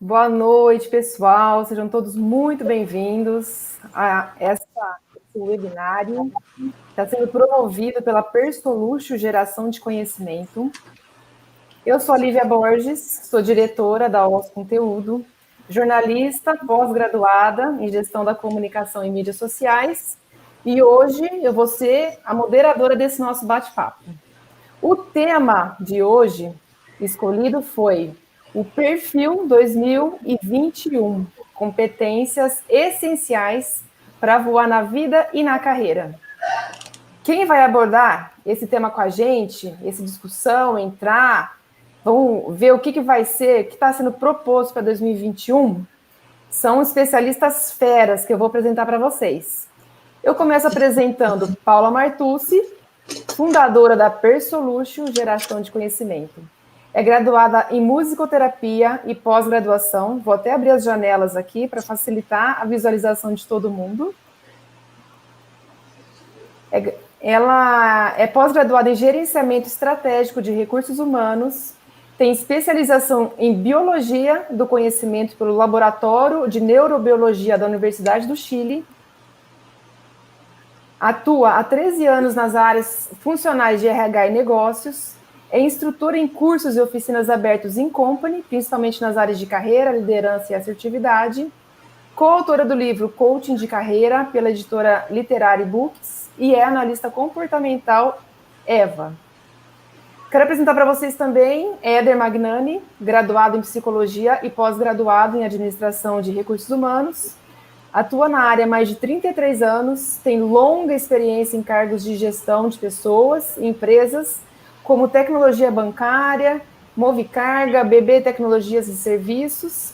Boa noite, pessoal. Sejam todos muito bem-vindos a esse webinário. Está sendo promovido pela Persolution Geração de Conhecimento. Eu sou a Lívia Borges, sou diretora da OS Conteúdo, jornalista pós-graduada em Gestão da Comunicação e Mídias Sociais, e hoje eu vou ser a moderadora desse nosso bate-papo. O tema de hoje escolhido foi o Perfil 2021, competências essenciais para voar na vida e na carreira. Quem vai abordar esse tema com a gente, essa discussão, vamos ver o que vai ser, o que está sendo proposto para 2021, são especialistas feras que eu vou apresentar para vocês. Eu começo apresentando Paula Martucci, fundadora da Persolution Geração de Conhecimento. É graduada em musicoterapia e pós-graduação. Vou até abrir as janelas aqui para facilitar a visualização de todo mundo. Ela é pós-graduada em gerenciamento estratégico de recursos humanos, tem especialização em biologia do conhecimento pelo Laboratório de Neurobiologia da Universidade do Chile. Atua há 13 anos nas áreas funcionais de RH e negócios, é instrutora em cursos e oficinas abertos em company, principalmente nas áreas de carreira, liderança e assertividade, coautora do livro Coaching de Carreira, pela editora Literary Books, e é analista comportamental EVA. Quero apresentar para vocês também Éder Magnani, graduado em Psicologia e pós-graduado em Administração de Recursos Humanos. Atua na área há mais de 33 anos, tem longa experiência em cargos de gestão de pessoas e empresas, como tecnologia bancária, Movicarga, BB Tecnologias e Serviços.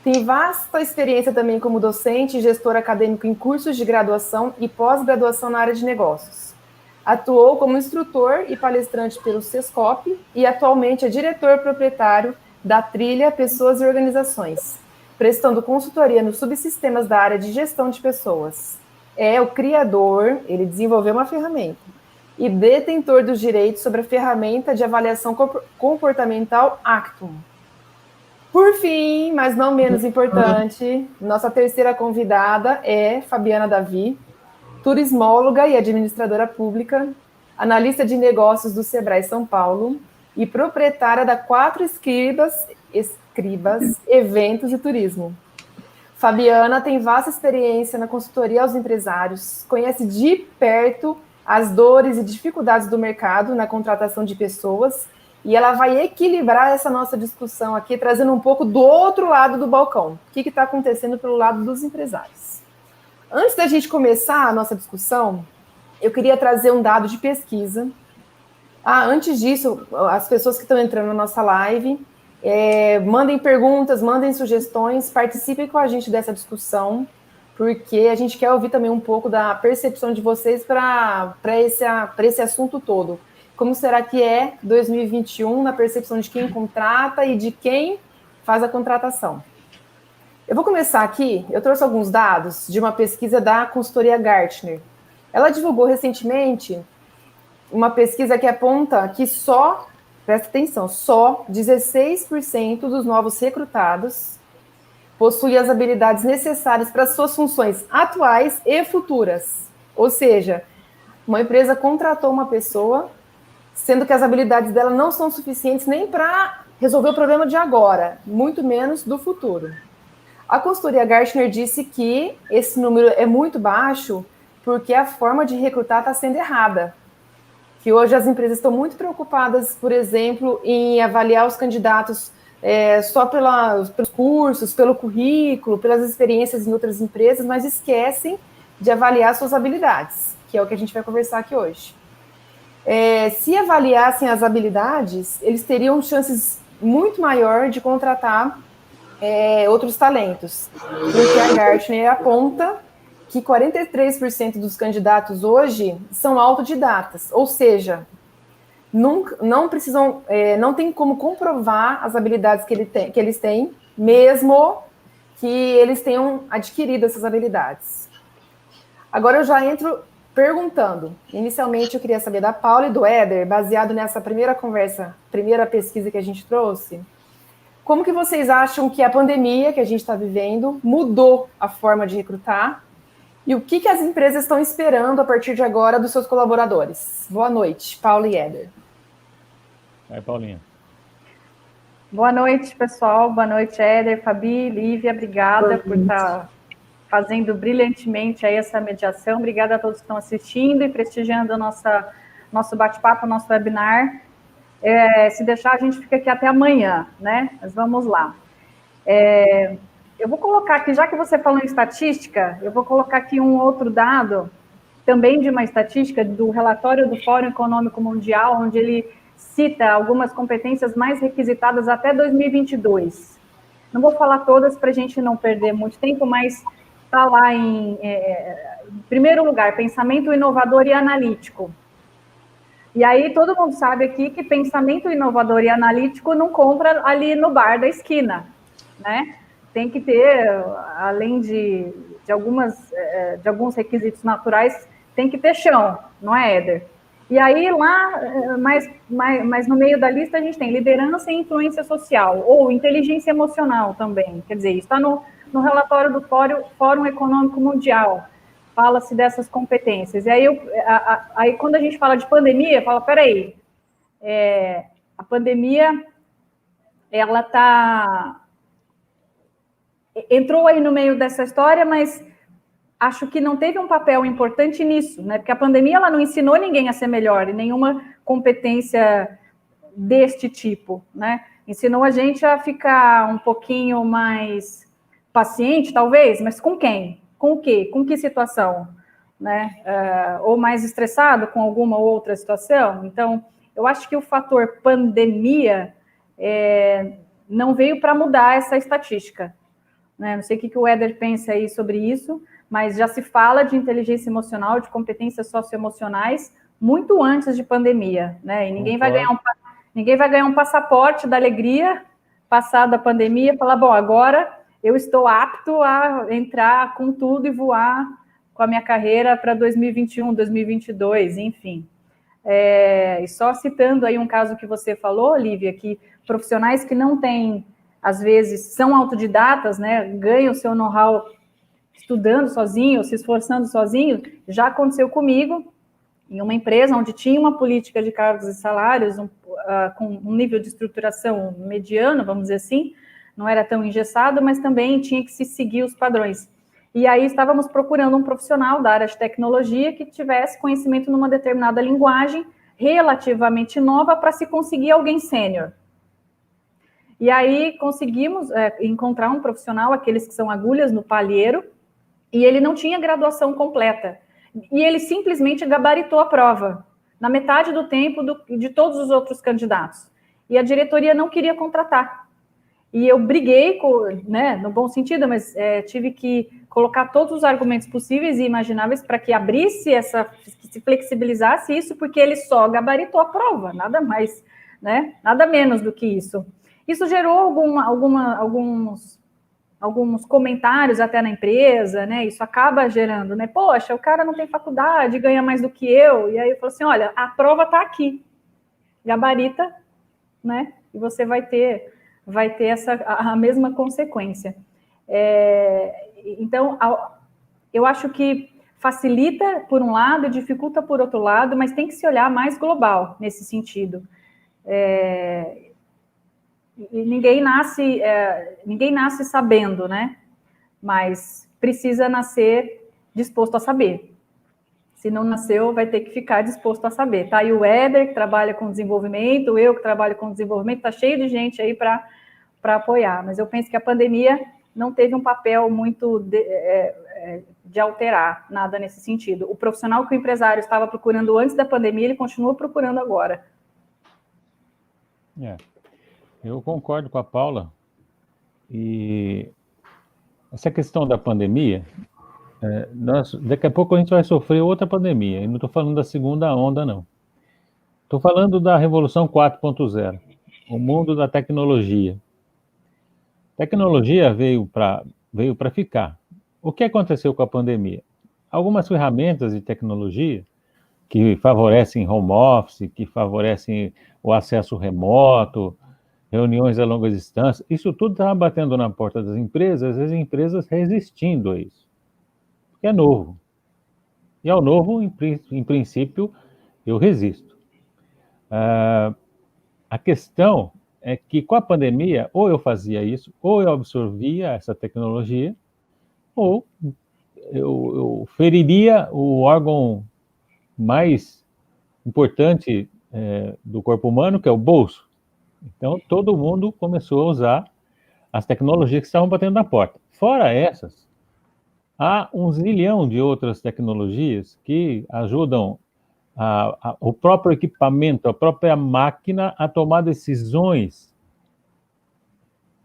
Tem vasta experiência também como docente e gestor acadêmico em cursos de graduação e pós-graduação na área de negócios. Atuou como instrutor e palestrante pelo Sescop e atualmente é diretor proprietário da Trilha Pessoas e Organizações, prestando consultoria nos subsistemas da área de gestão de pessoas. É o criador, ele desenvolveu uma ferramenta, e detentor dos direitos sobre a ferramenta de avaliação comportamental Actum. Por fim, mas não menos importante, nossa terceira convidada é Fabiana Davi, turismóloga e administradora pública, analista de negócios do Sebrae São Paulo e proprietária da 4 Escribas, Eventos e Turismo. Fabiana tem vasta experiência na consultoria aos empresários, conhece de perto as dores e dificuldades do mercado na contratação de pessoas, e ela vai equilibrar essa nossa discussão aqui, trazendo um pouco do outro lado do balcão. O que está acontecendo pelo lado dos empresários? Antes da gente começar a nossa discussão, eu queria trazer um dado de pesquisa. Antes disso, as pessoas que estão entrando na nossa live, mandem perguntas, mandem sugestões, participem com a gente dessa discussão, porque a gente quer ouvir também um pouco da percepção de vocês para esse assunto todo. Como será que é 2021 na percepção de quem contrata e de quem faz a contratação? Eu vou começar aqui, eu trouxe alguns dados de uma pesquisa da consultoria Gartner. Ela divulgou recentemente uma pesquisa que aponta que presta atenção, só 16% dos novos recrutados possuem as habilidades necessárias para suas funções atuais e futuras. Ou seja, uma empresa contratou uma pessoa, sendo que as habilidades dela não são suficientes nem para resolver o problema de agora, muito menos do futuro. A consultoria Gartner disse que esse número é muito baixo porque a forma de recrutar está sendo errada. Que hoje as empresas estão muito preocupadas, por exemplo, em avaliar os candidatos só pelos cursos, pelo currículo, pelas experiências em outras empresas, mas esquecem de avaliar suas habilidades, que é o que a gente vai conversar aqui hoje. Se avaliassem as habilidades, eles teriam chances muito maior de contratar outros talentos, porque a Gartner aponta que 43% dos candidatos hoje são autodidatas, ou seja, não precisam, não tem como comprovar as habilidades que eles têm, mesmo que eles tenham adquirido essas habilidades. Agora eu já entro perguntando. Inicialmente eu queria saber da Paula e do Éder, baseado nessa primeira conversa, primeira pesquisa que a gente trouxe, Como que vocês acham que a pandemia que a gente está vivendo mudou a forma de recrutar? E o que as empresas estão esperando a partir de agora dos seus colaboradores? Boa noite, Paulo e Éder. Aí, Paulinha. Boa noite, pessoal. Boa noite, Éder, Fabi, Lívia. Obrigada por estar fazendo brilhantemente aí essa mediação. Obrigada a todos que estão assistindo e prestigiando nosso bate-papo, nosso webinar. Se deixar, a gente fica aqui até amanhã, né? Mas vamos lá. Eu vou colocar aqui, já que você falou em estatística, eu vou colocar aqui um outro dado, também de uma estatística do relatório do Fórum Econômico Mundial, onde ele cita algumas competências mais requisitadas até 2022. Não vou falar todas para a gente não perder muito tempo, mas está lá em primeiro lugar, pensamento inovador e analítico. E aí todo mundo sabe aqui que pensamento inovador e analítico não compra ali no bar da esquina, né? Tem que ter, além de alguns requisitos naturais, tem que ter chão, não é, Éder? E aí lá, mais no meio da lista, a gente tem liderança e influência social, ou inteligência emocional também. Quer dizer, isso está no relatório do Fórum Econômico Mundial, fala-se dessas competências. E aí quando a gente fala de pandemia, fala, peraí, a pandemia, ela entrou aí no meio dessa história, mas acho que não teve um papel importante nisso, né? Porque a pandemia ela não ensinou ninguém a ser melhor, e nenhuma competência deste tipo, né? Ensinou a gente a ficar um pouquinho mais paciente, talvez, mas com quem? Com o quê? Com que situação? Né? Ou mais estressado com alguma outra situação? Então, eu acho que o fator pandemia não veio para mudar essa estatística. Né? Não sei o que o Éder pensa aí sobre isso, mas já se fala de inteligência emocional, de competências socioemocionais, muito antes de pandemia, né? E ninguém vai ganhar um passaporte da alegria passada a pandemia e falar, bom, agora eu estou apto a entrar com tudo e voar com a minha carreira para 2021, 2022, enfim. E só citando aí um caso que você falou, Lívia, que profissionais que não têm, às vezes, são autodidatas, né, ganham o seu know-how estudando sozinho, se esforçando sozinho, já aconteceu comigo, em uma empresa onde tinha uma política de cargos e salários com um nível de estruturação mediano, vamos dizer assim, não era tão engessado, mas também tinha que se seguir os padrões. E aí estávamos procurando um profissional da área de tecnologia que tivesse conhecimento numa determinada linguagem relativamente nova para se conseguir alguém sênior. E aí conseguimos encontrar um profissional, aqueles que são agulhas no palheiro, e ele não tinha graduação completa. E ele simplesmente gabaritou a prova, na metade do tempo de todos os outros candidatos. E a diretoria não queria contratar. E eu briguei, né, no bom sentido, mas tive que colocar todos os argumentos possíveis e imagináveis para que abrisse que se flexibilizasse isso, porque ele só gabaritou a prova, nada mais, né, nada menos do que isso. Isso gerou alguns comentários até na empresa, né? Isso acaba gerando, né? Poxa, o cara não tem faculdade, ganha mais do que eu. E aí eu falo assim, olha, a prova está aqui, gabarita, né? E você vai ter a mesma consequência. Então, eu acho que facilita por um lado e dificulta por outro lado, mas tem que se olhar mais global nesse sentido. E ninguém nasce sabendo, né? Mas precisa nascer disposto a saber. Se não nasceu, vai ter que ficar disposto a saber. Tá aí o Éder, que trabalha com desenvolvimento, eu que trabalho com desenvolvimento, tá cheio de gente aí para apoiar. Mas eu penso que a pandemia não teve um papel muito de alterar nada nesse sentido. O profissional que o empresário estava procurando antes da pandemia, ele continua procurando agora. Eu concordo com a Paula. E essa questão da pandemia, daqui a pouco a gente vai sofrer outra pandemia. E não estou falando da segunda onda, não. Estou falando da Revolução 4.0, o mundo da tecnologia. Tecnologia veio para ficar. O que aconteceu com a pandemia? Algumas ferramentas de tecnologia que favorecem home office, que favorecem o acesso remoto, reuniões a longa distância, isso tudo estava batendo na porta das empresas, as empresas resistindo a isso, porque é novo. E ao novo, em princípio, eu resisto. A questão é que com a pandemia, ou eu fazia isso, ou eu absorvia essa tecnologia, ou eu feriria o órgão mais importante do corpo humano, que é o bolso. Então, todo mundo começou a usar as tecnologias que estavam batendo na porta. Fora essas, há 1 zilhão de outras tecnologias que ajudam o próprio equipamento, a própria máquina a tomar decisões.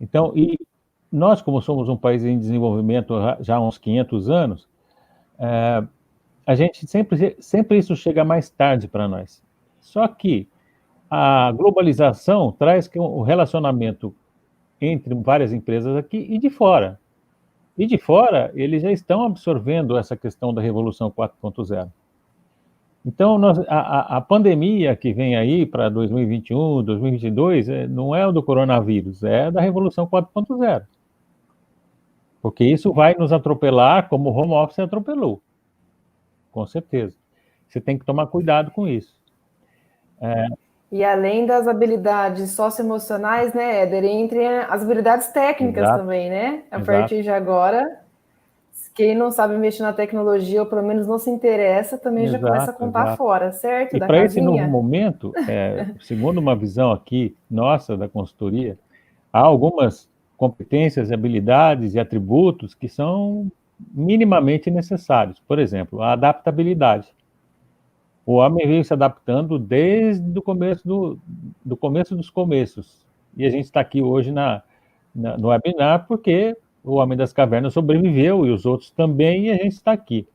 Então, e nós, como somos um país em desenvolvimento já há uns 500 anos, a gente sempre isso chega mais tarde para nós. Só que a globalização traz que o relacionamento entre várias empresas aqui e de fora. E de fora, eles já estão absorvendo essa questão da Revolução 4.0. Então, a pandemia que vem aí para 2021, 2022, não é o do coronavírus, é da Revolução 4.0. Porque isso vai nos atropelar como o home office atropelou. Com certeza. Você tem que tomar cuidado com isso. E além das habilidades socioemocionais, né, Éder, entre as habilidades técnicas também, né? A partir de agora, quem não sabe mexer na tecnologia, ou pelo menos não se interessa, também já começa a contar fora, certo? E para esse novo momento, segundo uma visão aqui nossa da consultoria, há algumas competências, habilidades e atributos que são minimamente necessários. Por exemplo, a adaptabilidade. O homem veio se adaptando desde o começo do começo dos começos. E a gente está aqui hoje no webinar porque o homem das cavernas sobreviveu e os outros também, e a gente está aqui.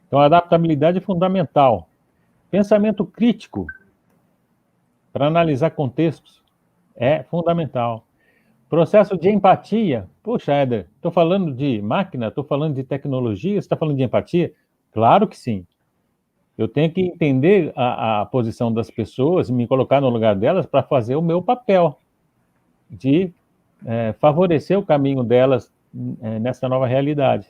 Então, a adaptabilidade é fundamental. Pensamento crítico para analisar contextos é fundamental. Processo de empatia. Poxa, Éder, estou falando de máquina, estou falando de tecnologia, você está falando de empatia? Claro que sim. Eu tenho que entender a posição das pessoas e me colocar no lugar delas para fazer o meu papel de favorecer o caminho delas nessa nova realidade.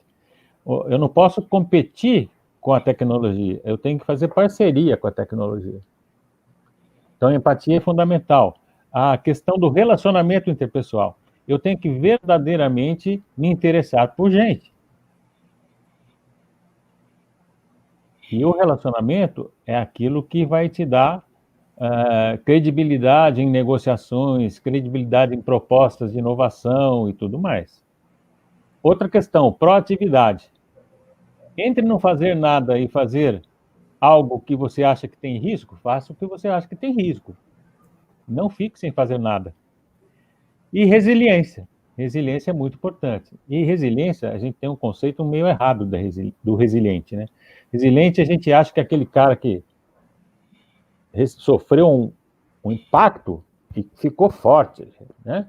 Eu não posso competir com a tecnologia, eu tenho que fazer parceria com a tecnologia. Então, a empatia é fundamental. A questão do relacionamento interpessoal. Eu tenho que verdadeiramente me interessar por gente. E o relacionamento é aquilo que vai te dar credibilidade em negociações, credibilidade em propostas de inovação e tudo mais. Outra questão, proatividade. Entre não fazer nada e fazer algo que você acha que tem risco, faça o que você acha que tem risco. Não fique sem fazer nada. E resiliência. Resiliência é muito importante. E resiliência, a gente tem um conceito meio errado do resiliente, né? Resiliente, a gente acha que é aquele cara que sofreu um impacto e ficou forte, né?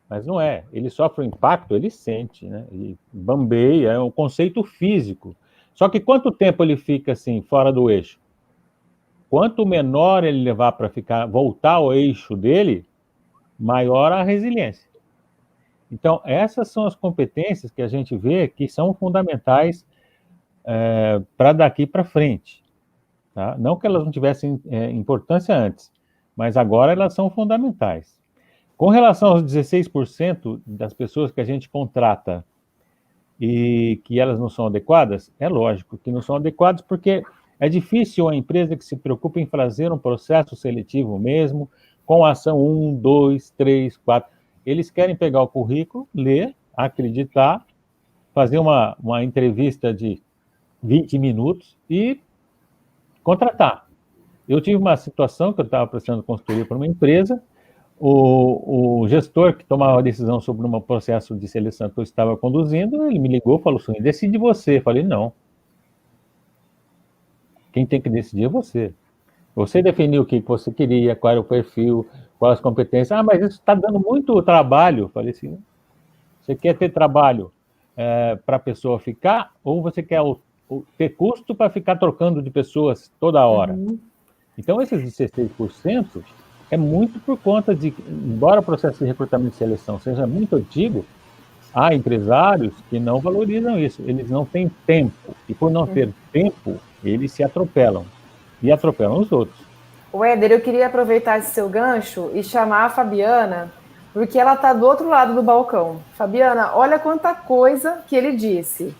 Mas não é. Ele sofre um impacto, ele sente, né? Ele bambeia, é um conceito físico. Só que quanto tempo ele fica assim, fora do eixo? Quanto menor ele levar para voltar ao eixo dele, maior a resiliência. Então, essas são as competências que a gente vê que são fundamentais para daqui para frente. Tá? Não que elas não tivessem importância antes, mas agora elas são fundamentais. Com relação aos 16% das pessoas que a gente contrata e que elas não são adequadas, é lógico que não são adequadas porque é difícil a empresa que se preocupa em fazer um processo seletivo mesmo, com ação 1, 2, 3, 4. Eles querem pegar o currículo, ler, acreditar, fazer uma entrevista de 20 minutos e contratar. Eu tive uma situação que eu estava prestando consultoria para uma empresa, o gestor que tomava a decisão sobre um processo de seleção que eu estava conduzindo, ele me ligou e falou assim, decide você. Eu falei, não. Quem tem que decidir é você. Você definiu o que você queria, qual era o perfil, quais as competências. Ah, mas isso está dando muito trabalho. Eu falei assim, você quer ter trabalho para a pessoa ficar ou você quer ter custo para ficar trocando de pessoas toda hora? Então, esses 16%, é muito por conta de, embora o processo de recrutamento e seleção seja muito antigo, há empresários que não valorizam isso, eles não têm tempo, e por não ter tempo, eles se atropelam, e atropelam os outros. Éder, eu queria aproveitar esse seu gancho e chamar a Fabiana, porque ela está do outro lado do balcão. Fabiana, olha quanta coisa que ele disse.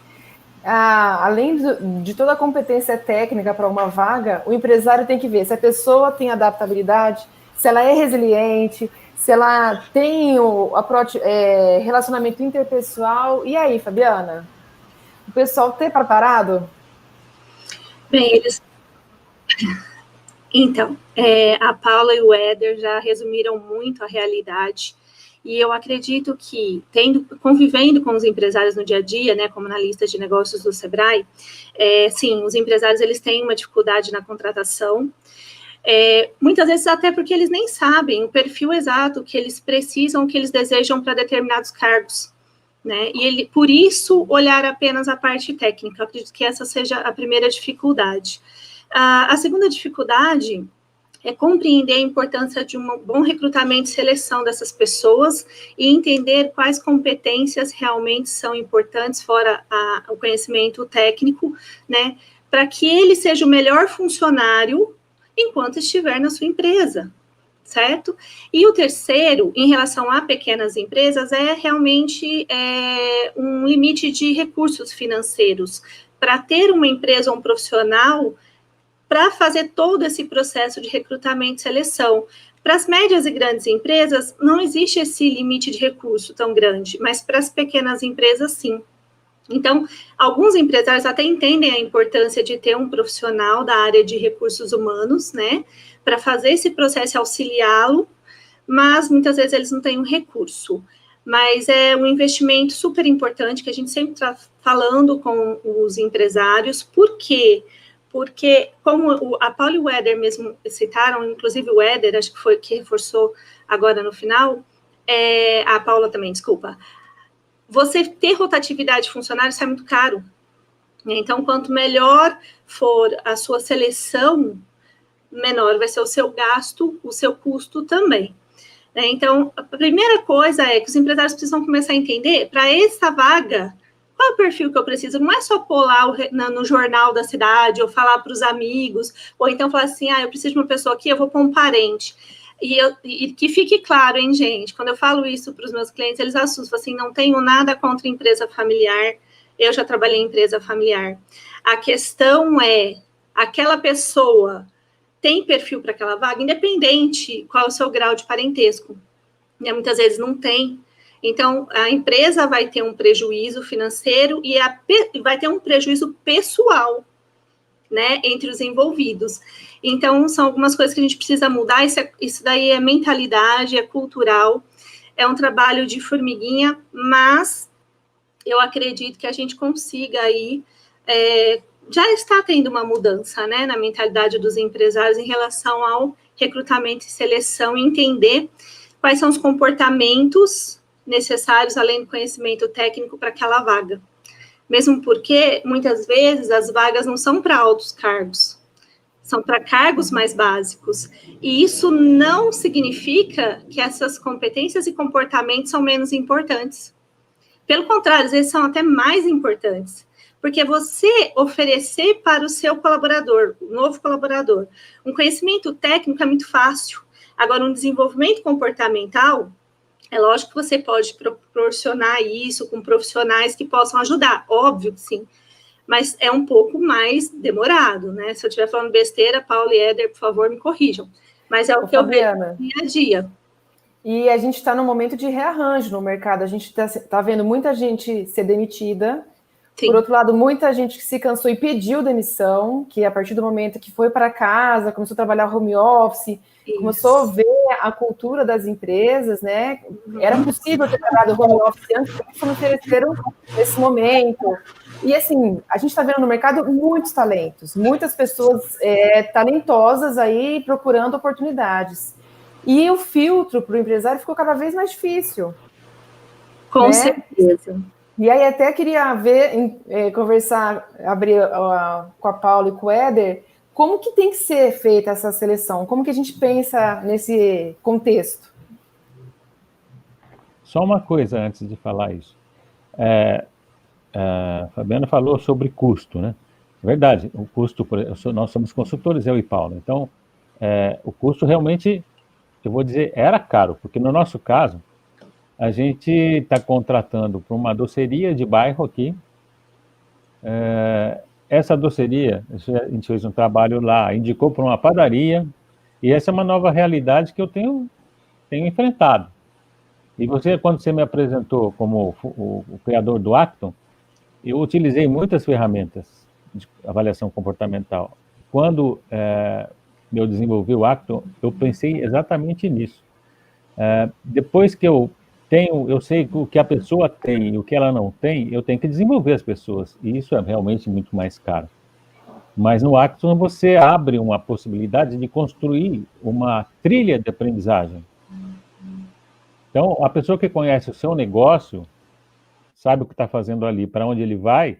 Além de toda a competência técnica para uma vaga, o empresário tem que ver se a pessoa tem adaptabilidade, se ela é resiliente, se ela tem relacionamento interpessoal. E aí, Fabiana? O pessoal está preparado? Bem, Então, a Paula e o Éder já resumiram muito a realidade. E eu acredito que, convivendo com os empresários no dia a dia, né, como analista de negócios do Sebrae, sim, os empresários eles têm uma dificuldade na contratação, muitas vezes até porque eles nem sabem o perfil exato que eles precisam, que eles desejam para determinados cargos, né? E por isso, olhar apenas a parte técnica. Eu acredito que essa seja a primeira dificuldade. A segunda dificuldade é compreender a importância de um bom recrutamento e seleção dessas pessoas e entender quais competências realmente são importantes, fora o conhecimento técnico, né, para que ele seja o melhor funcionário enquanto estiver na sua empresa, certo? E o terceiro, em relação a pequenas empresas, é realmente um limite de recursos financeiros. Para ter uma empresa ou um profissional, para fazer todo esse processo de recrutamento e seleção. Para as médias e grandes empresas, não existe esse limite de recurso tão grande, mas para as pequenas empresas, sim. Então, alguns empresários até entendem a importância de ter um profissional da área de recursos humanos, né, para fazer esse processo e auxiliá-lo, mas muitas vezes eles não têm um recurso. Mas é um investimento super importante que a gente sempre está falando com os empresários. Por quê? Porque, como a Paula e o Éder mesmo citaram, inclusive o Éder, acho que foi que reforçou agora no final, a Paula também, desculpa, você ter rotatividade de funcionários é muito caro. Então, quanto melhor for a sua seleção, menor vai ser o seu gasto, o seu custo também. Então, a primeira coisa é que os empresários precisam começar a entender, para essa vaga, qual é o perfil que eu preciso? Não é só pôr lá no jornal da cidade, ou falar para os amigos, ou então falar assim, eu preciso de uma pessoa aqui, eu vou pôr um parente. E que fique claro, hein, gente, quando eu falo isso para os meus clientes, eles assustam, assim, não tenho nada contra empresa familiar, eu já trabalhei em empresa familiar. A questão é, aquela pessoa tem perfil para aquela vaga, independente qual é o seu grau de parentesco. Muitas vezes não tem. Então, a empresa vai ter um prejuízo financeiro e vai ter um prejuízo pessoal, né, entre os envolvidos. Então, são algumas coisas que a gente precisa mudar. Isso daí é mentalidade, é cultural, é um trabalho de formiguinha, mas eu acredito que a gente consiga aí, já está tendo uma mudança, né, na mentalidade dos empresários em relação ao recrutamento e seleção, entender quais são os comportamentos necessários, além do conhecimento técnico, para aquela vaga. Mesmo porque, muitas vezes, as vagas não são para altos cargos, são para cargos mais básicos. E isso não significa que essas competências e comportamentos são menos importantes. Pelo contrário, às vezes são até mais importantes. Porque você oferecer para o seu colaborador, o novo colaborador, um conhecimento técnico é muito fácil. Agora, um desenvolvimento comportamental, é lógico que você pode proporcionar isso com profissionais que possam ajudar, óbvio que sim, mas é um pouco mais demorado, né? Se eu estiver falando besteira, Paulo e Éder, por favor, me corrijam. Mas é o que Fabiana, eu vejo no dia a dia. E a gente está num momento de rearranjo no mercado, a gente está vendo muita gente ser demitida. Sim. Por outro lado, muita gente que se cansou e pediu demissão, que a partir do momento que foi para casa, começou a trabalhar home office, isso. Começou a ver a cultura das empresas, né? Era possível ter trabalhado home office antes, porque não ofereceram nesse momento. E assim, a gente está vendo no mercado muitos talentos, muitas pessoas talentosas aí procurando oportunidades. E o filtro para o empresário ficou cada vez mais difícil. Com certeza. E aí até queria conversar, abrir com a Paula e com o Éder, Como que tem que ser feita essa seleção? Como que a gente pensa nesse contexto? Só uma coisa antes de falar isso. A Fabiana falou sobre custo, né? Verdade, o custo, nós somos consultores, eu e Paulo, então o custo realmente, eu vou dizer, era caro, porque no nosso caso, a gente está contratando para uma doceria de bairro aqui. Essa doceria, a gente fez um trabalho lá, indicou para uma padaria, e essa é uma nova realidade que eu tenho enfrentado. E quando você me apresentou como o criador do Acton, eu utilizei muitas ferramentas de avaliação comportamental. Quando eu desenvolvi o Acton, eu pensei exatamente nisso. Depois que eu sei o que a pessoa tem e o que ela não tem, eu tenho que desenvolver as pessoas, e isso é realmente muito mais caro. Mas no Acton você abre uma possibilidade de construir uma trilha de aprendizagem. Então, a pessoa que conhece o seu negócio, sabe o que está fazendo ali, para onde ele vai,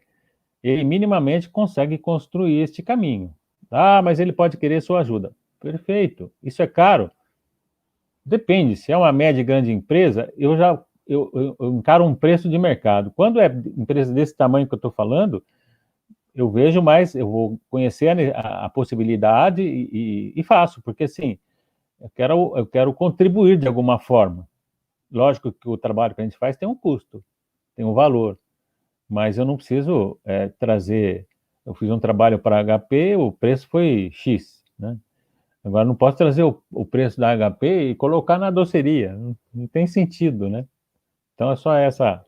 ele minimamente consegue construir este caminho. Ah, mas ele pode querer sua ajuda. Perfeito. Isso é caro? Depende. Se é uma média e grande empresa, eu encaro um preço de mercado. Quando é empresa desse tamanho que eu estou falando, eu vejo mais, eu vou conhecer a possibilidade e faço, porque assim, eu quero contribuir de alguma forma. Lógico que o trabalho que a gente faz tem um custo, tem um valor, mas eu não preciso trazer. Eu fiz um trabalho para a HP, o preço foi X, né? Agora não posso trazer o preço da HP e colocar na doceria, não tem sentido, né? Então é só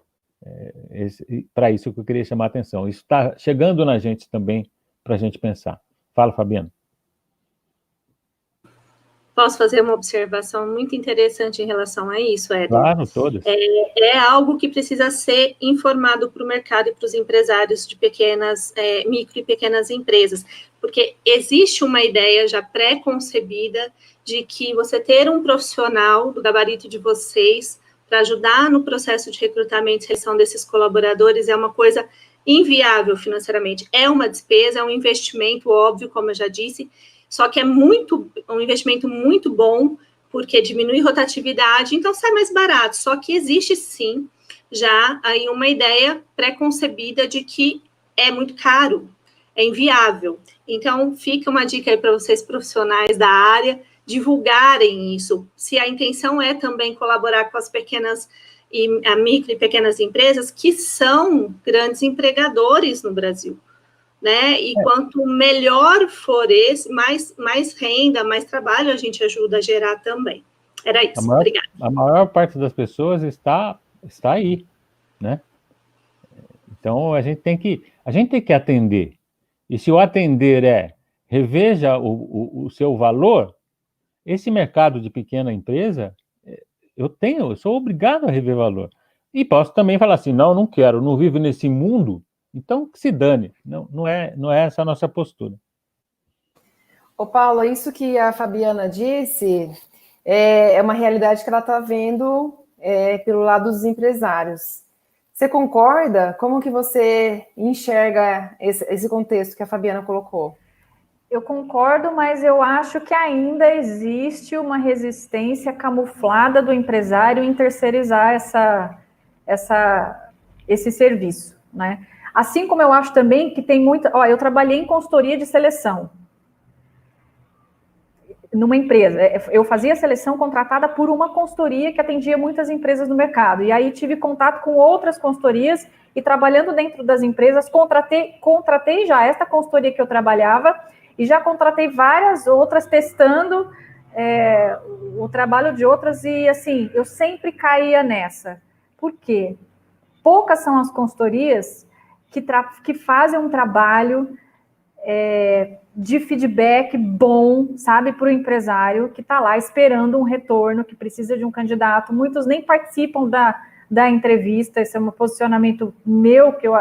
para isso que eu queria chamar a atenção. Isso está chegando na gente também para a gente pensar. Fala, Fabiana. Posso fazer uma observação muito interessante em relação a isso, Éder? Claro, todas. É algo que precisa ser informado para o mercado e para os empresários de micro e pequenas empresas, porque existe uma ideia já pré-concebida de que você ter um profissional do gabarito de vocês para ajudar no processo de recrutamento e seleção desses colaboradores é uma coisa inviável financeiramente. É uma despesa, é um investimento óbvio, como eu já disse, só que é um investimento muito bom, porque diminui rotatividade, então sai mais barato. Só que existe, sim, já aí uma ideia pré-concebida de que é muito caro, é inviável. Então, fica uma dica aí para vocês, profissionais da área, divulgarem isso. Se a intenção é também colaborar com as micro e pequenas empresas, que são grandes empregadores no Brasil. Né? E quanto melhor for mais renda, mais trabalho a gente ajuda a gerar também. Era isso, obrigada. A maior parte das pessoas está aí, né? Então a gente tem que atender. E se o atender reveja o seu valor, esse mercado de pequena empresa, eu sou obrigado a rever valor. E posso também falar assim, não quero, não vivo nesse mundo. Então, que se dane. Não é essa a nossa postura. Ô, Paulo, isso que a Fabiana disse é uma realidade que ela está vendo pelo lado dos empresários. Você concorda? Como que você enxerga esse contexto que a Fabiana colocou? Eu concordo, mas eu acho que ainda existe uma resistência camuflada do empresário em terceirizar esse serviço, né? Assim como eu acho também que tem muita... eu trabalhei em consultoria de seleção numa empresa. Eu fazia seleção contratada por uma consultoria que atendia muitas empresas no mercado. E aí tive contato com outras consultorias e trabalhando dentro das empresas, contratei já esta consultoria que eu trabalhava e já contratei várias outras testando o trabalho de outras e, assim, eu sempre caía nessa. Por quê? Poucas são as consultorias que fazem um trabalho de feedback bom, sabe, para o empresário que está lá esperando um retorno, que precisa de um candidato. Muitos nem participam da entrevista, esse é um posicionamento meu que eu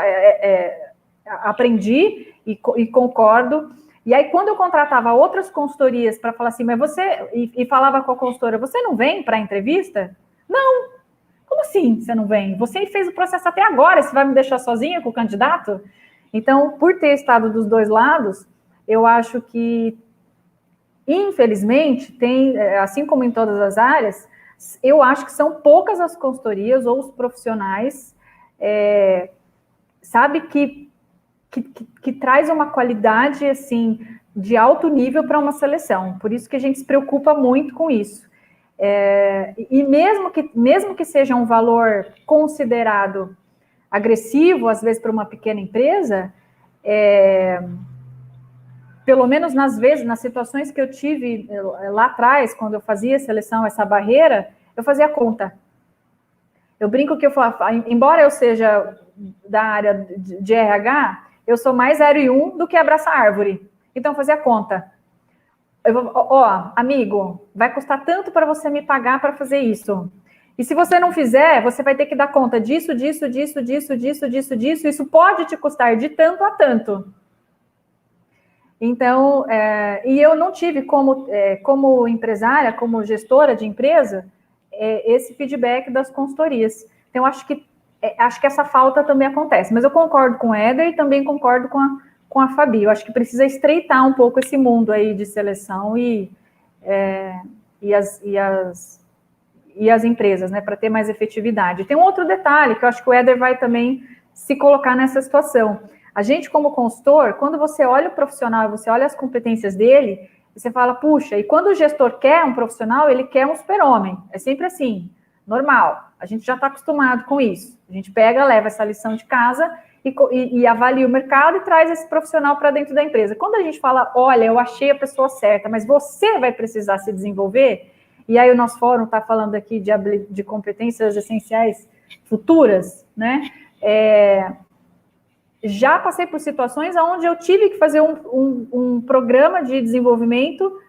aprendi e concordo. E aí, quando eu contratava outras consultorias para falar assim, mas você... E falava com a consultora, você não vem para a entrevista? Não. Como assim você não vem? Você fez o processo até agora, você vai me deixar sozinha com o candidato? Então, por ter estado dos dois lados, eu acho que, infelizmente, tem, assim como em todas as áreas, eu acho que são poucas as consultorias ou os profissionais, sabe, que traz uma qualidade, assim, de alto nível para uma seleção. Por isso que a gente se preocupa muito com isso. E mesmo que seja um valor considerado agressivo, às vezes, para uma pequena empresa, pelo menos nas situações que eu tive lá atrás, quando eu fazia seleção, essa barreira, eu fazia conta. Eu brinco que embora eu seja da área de RH, eu sou mais 0 e 1 do que abraça árvore. Então, eu fazia conta. Amigo, vai custar tanto para você me pagar para fazer isso. E se você não fizer, você vai ter que dar conta disso. Isso pode te custar de tanto a tanto. Então, e eu não tive como empresária, como gestora de empresa, esse feedback das consultorias. Então, acho que essa falta também acontece. Mas eu concordo com o Éder e também concordo com a Fabi. Eu acho que precisa estreitar um pouco esse mundo aí de seleção e as empresas, né, para ter mais efetividade. Tem um outro detalhe que eu acho que o Éder vai também se colocar nessa situação. A gente, como consultor, quando você olha o profissional, você olha as competências dele, você fala, puxa, e quando o gestor quer um profissional, ele quer um super-homem. É sempre assim, normal. A gente já está acostumado com isso. A gente pega, leva essa lição de casa e avalia o mercado e traz esse profissional para dentro da empresa. Quando a gente fala, olha, eu achei a pessoa certa, mas você vai precisar se desenvolver, e aí o nosso fórum está falando aqui de competências essenciais futuras, né? Já passei por situações onde eu tive que fazer um programa de desenvolvimento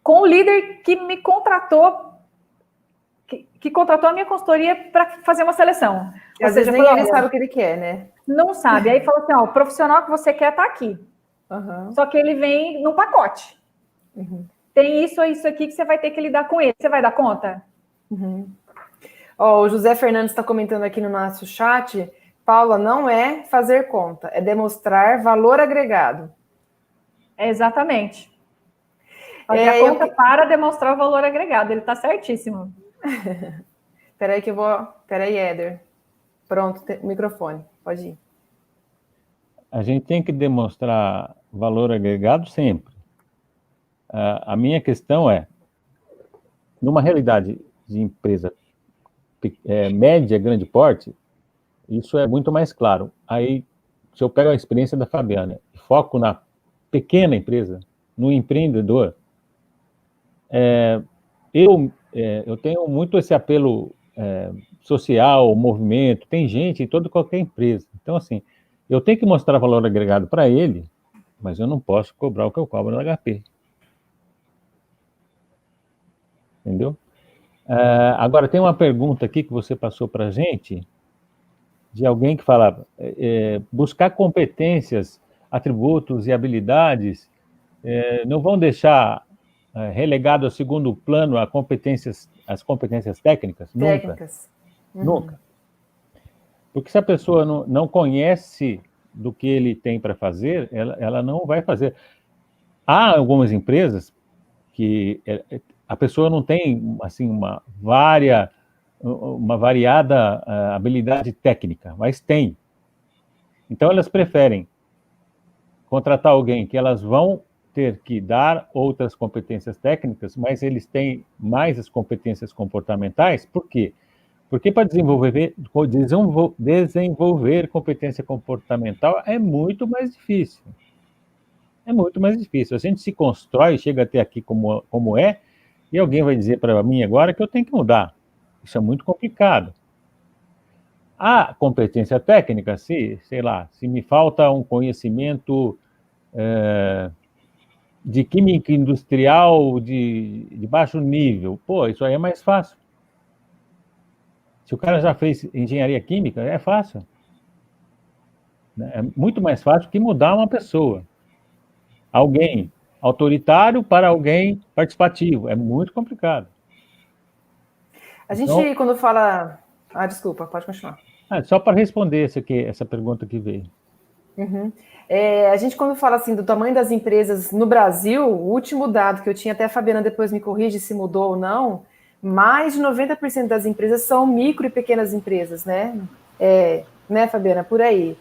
com o líder que me contratou, que contratou a minha consultoria para fazer uma seleção. E às vezes nem ele sabe o que ele quer, né? Não sabe. Aí falou assim, o profissional que você quer está aqui. Uhum. Só que ele vem no pacote. Uhum. Tem isso aqui que você vai ter que lidar com ele. Você vai dar conta? Uhum. O José Fernandes está comentando aqui no nosso chat, Paula, não é fazer conta, é demonstrar valor agregado. Exatamente. Fazer a conta para demonstrar o valor agregado. Ele está certíssimo. Peraí, Éder. Pronto, o microfone, pode ir. A gente tem que demonstrar valor agregado sempre. A minha questão é, numa realidade de empresa média, grande porte, isso é muito mais claro. Aí, se eu pego a experiência da Fabiana, foco na pequena empresa, no empreendedor, eu tenho muito esse apelo social, movimento, tem gente em qualquer empresa. Então, assim, eu tenho que mostrar valor agregado para ele, mas eu não posso cobrar o que eu cobro no HP. Entendeu? Agora, tem uma pergunta aqui que você passou para a gente, de alguém que falava, buscar competências, atributos e habilidades não vão deixar relegado ao segundo plano as competências técnicas? Técnicas. Nunca. Porque se a pessoa não conhece do que ele tem para fazer, ela não vai fazer. Há algumas empresas que a pessoa não tem assim, uma variada habilidade técnica, mas tem. Então, elas preferem contratar alguém que elas vão ter que dar outras competências técnicas, mas eles têm mais as competências comportamentais. Por quê? Porque para desenvolver competência comportamental é muito mais difícil. É muito mais difícil. A gente se constrói, chega até aqui como é, e alguém vai dizer para mim agora que eu tenho que mudar. Isso é muito complicado. A competência técnica, se me falta um conhecimento de química industrial de baixo nível, isso aí é mais fácil. Se o cara já fez engenharia química, é fácil. É muito mais fácil que mudar uma pessoa. Alguém autoritário para alguém participativo. É muito complicado. A gente, quando fala... desculpa, pode continuar. Só para responder essa pergunta que veio. Uhum. A gente, quando fala assim do tamanho das empresas no Brasil, o último dado que eu tinha, até a Fabiana depois me corrige se mudou ou não, mais de 90% das empresas são micro e pequenas empresas, né? Né, Fabiana? Por aí.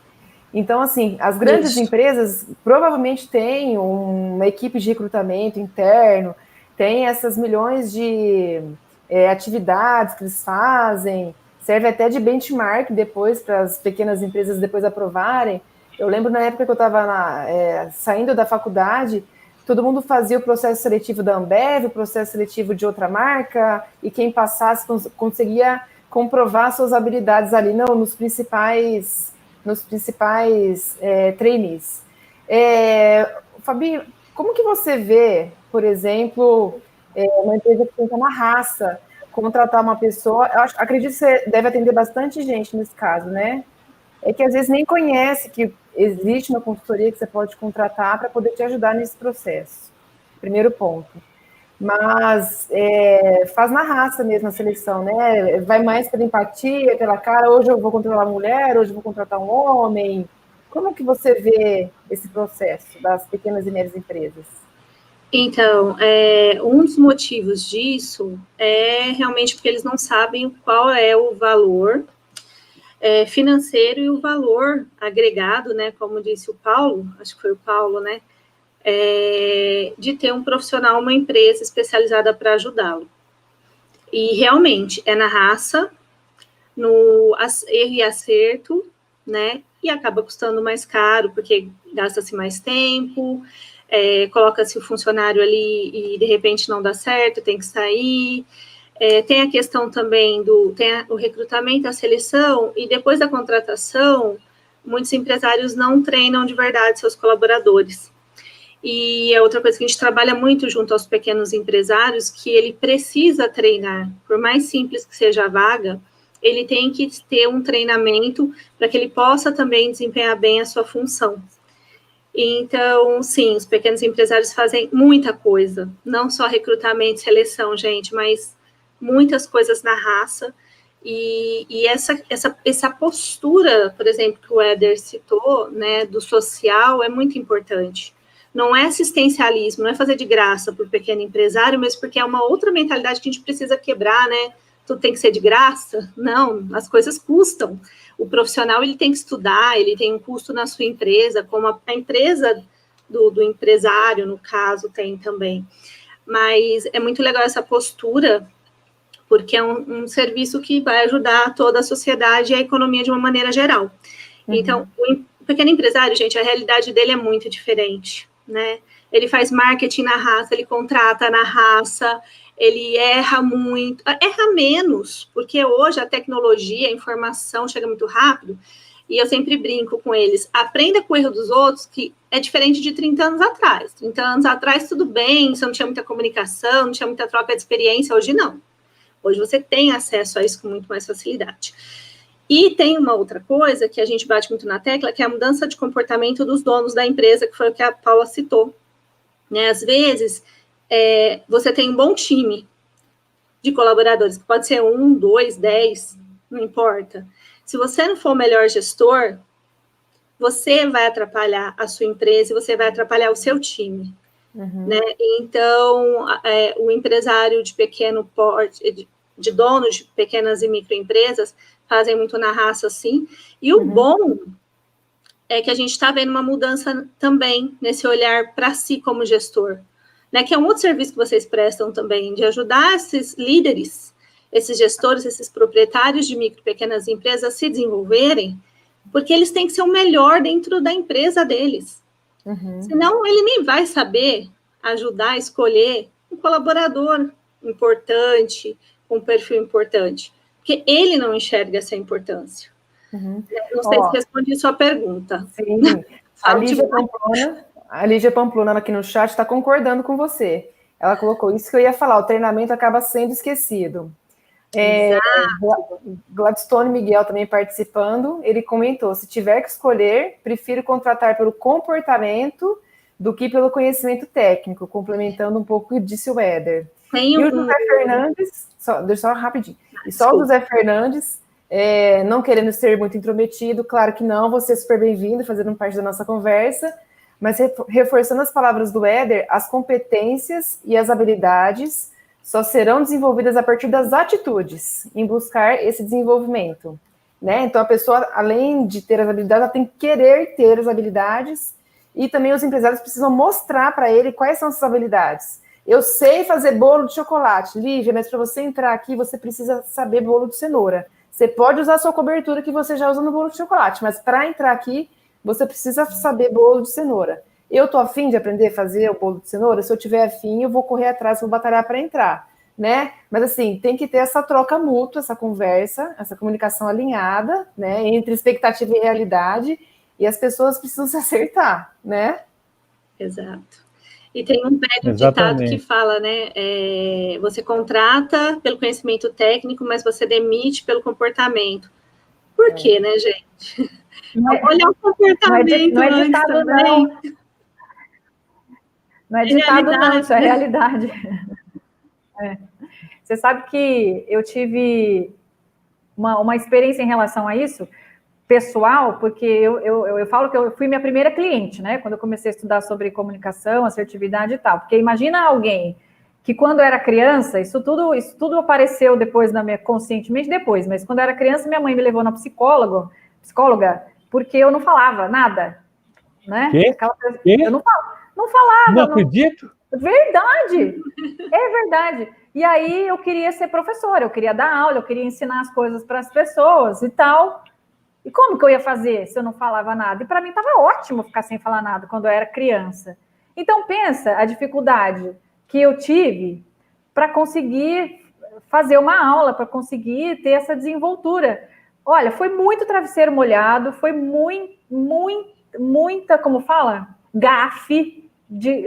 Então, assim, as grandes Isso. empresas provavelmente têm uma equipe de recrutamento interno, tem essas milhões de atividades que eles fazem, serve até de benchmark depois para as pequenas empresas depois aprovarem. Eu lembro na época que eu estava saindo da faculdade, todo mundo fazia o processo seletivo da Ambev, o processo seletivo de outra marca, e quem passasse conseguia comprovar suas habilidades ali nos principais trainees. Fabi, como que você vê, por exemplo, uma empresa que tenta na raça contratar uma pessoa? Acredito que você deve atender bastante gente nesse caso, né? É que às vezes nem conhece que existe uma consultoria que você pode contratar para poder te ajudar nesse processo. Primeiro ponto. Mas faz na raça mesmo a seleção, né? Vai mais pela empatia, pela cara, hoje eu vou contratar uma mulher, hoje eu vou contratar um homem. Como que você vê esse processo das pequenas e médias empresas? Então, um dos motivos disso é realmente porque eles não sabem qual é o valor financeiro e o valor agregado, né? Como disse o Paulo, acho que foi o Paulo, né? De ter um profissional, uma empresa especializada para ajudá-lo. E realmente é na raça, no erro e acerto, né? E acaba custando mais caro, porque gasta-se mais tempo, coloca-se o funcionário ali e de repente não dá certo, tem que sair. Tem a questão também o recrutamento, a seleção, e depois da contratação, muitos empresários não treinam de verdade seus colaboradores. E é outra coisa que a gente trabalha muito junto aos pequenos empresários, que ele precisa treinar, por mais simples que seja a vaga, ele tem que ter um treinamento para que ele possa também desempenhar bem a sua função. Então, sim, os pequenos empresários fazem muita coisa, não só recrutamento e seleção, gente, mas muitas coisas na raça, e essa postura, por exemplo, que o Éder citou, né, do social, é muito importante. Não é assistencialismo, não é fazer de graça para o pequeno empresário, mas porque é uma outra mentalidade que a gente precisa quebrar, né? Tudo tem que ser de graça? Não, as coisas custam. O profissional, ele tem que estudar, ele tem um custo na sua empresa, como a empresa do empresário, no caso, tem também. Mas é muito legal essa postura, porque é um serviço que vai ajudar toda a sociedade e a economia de uma maneira geral. Uhum. Então, o pequeno empresário, gente, a realidade dele é muito diferente, né? Ele faz marketing na raça, ele contrata na raça, ele erra muito, erra menos, porque hoje a tecnologia, a informação chega muito rápido, e eu sempre brinco com eles, aprenda com o erro dos outros, que é diferente de 30 anos atrás. 30 anos atrás, tudo bem, você não tinha muita comunicação, não tinha muita troca de experiência, hoje não. Hoje você tem acesso a isso com muito mais facilidade. E tem uma outra coisa que a gente bate muito na tecla, que é a mudança de comportamento dos donos da empresa, que foi o que a Paula citou. Né? Às vezes, você tem um bom time de colaboradores, que pode ser 1, 2, 10, não importa. Se você não for o melhor gestor, você vai atrapalhar a sua empresa e você vai atrapalhar o seu time. Uhum. Né? Então, o empresário de pequeno porte, de donos de pequenas e microempresas, fazem muito na raça, sim. E o bom é que a gente está vendo uma mudança também nesse olhar para si como gestor, né? Que é um outro serviço que vocês prestam também, de ajudar esses líderes, esses gestores, esses proprietários de micro e pequenas empresas a se desenvolverem, porque eles têm que ser o melhor dentro da empresa deles. Uhum. Senão, ele nem vai saber ajudar a escolher um colaborador importante, com um perfil importante, porque ele não enxerga essa importância. Uhum. Não sei se respondi a sua pergunta. Sim, a Lígia Pamplona aqui no chat está concordando com você. Ela colocou isso que eu ia falar, o treinamento acaba sendo esquecido. Gladstone Miguel também participando, ele comentou, se tiver que escolher, prefiro contratar pelo comportamento do que pelo conhecimento técnico, complementando um pouco o que disse o Éder. E o José Fernandes, só rapidinho, o José Fernandes não querendo ser muito intrometido, claro que não, você é super bem-vindo, fazendo parte da nossa conversa, mas reforçando as palavras do Éder, as competências e as habilidades só serão desenvolvidas a partir das atitudes, em buscar esse desenvolvimento, né? Então, a pessoa, além de ter as habilidades, ela tem que querer ter as habilidades, e também os empresários precisam mostrar para ele quais são essas habilidades. Eu sei fazer bolo de chocolate, Lívia, mas para você entrar aqui, você precisa saber bolo de cenoura. Você pode usar a sua cobertura que você já usa no bolo de chocolate, mas para entrar aqui, você precisa saber bolo de cenoura. Eu estou afim de aprender a fazer o bolo de cenoura, se eu tiver afim, eu vou correr atrás, vou batalhar para entrar, né? Mas assim, tem que ter essa troca mútua, essa conversa, essa comunicação alinhada, né, entre expectativa e realidade, e as pessoas precisam se acertar, né? Exato. E tem um velho ditado que fala, né? Você contrata pelo conhecimento técnico, mas você demite pelo comportamento. Por quê, né, gente? Olha o comportamento. Não é ditado, não. Não é ditado, não, isso é realidade. Você sabe que eu tive uma experiência em relação a isso, pessoal, porque eu falo que eu fui minha primeira cliente, né? Quando eu comecei a estudar sobre comunicação, assertividade e tal. Porque imagina alguém que quando era criança, isso tudo apareceu depois conscientemente depois, mas quando eu era criança, minha mãe me levou na psicóloga, porque eu não falava nada, né? Eu não falava. Não acredito. Verdade, é verdade. E aí eu queria ser professora, eu queria dar aula, eu queria ensinar as coisas para as pessoas e tal. E como que eu ia fazer se eu não falava nada? E para mim estava ótimo ficar sem falar nada quando eu era criança. Então pensa a dificuldade que eu tive para conseguir fazer uma aula, para conseguir ter essa desenvoltura. Olha, foi muito travesseiro molhado, foi muita, como fala? Gafe,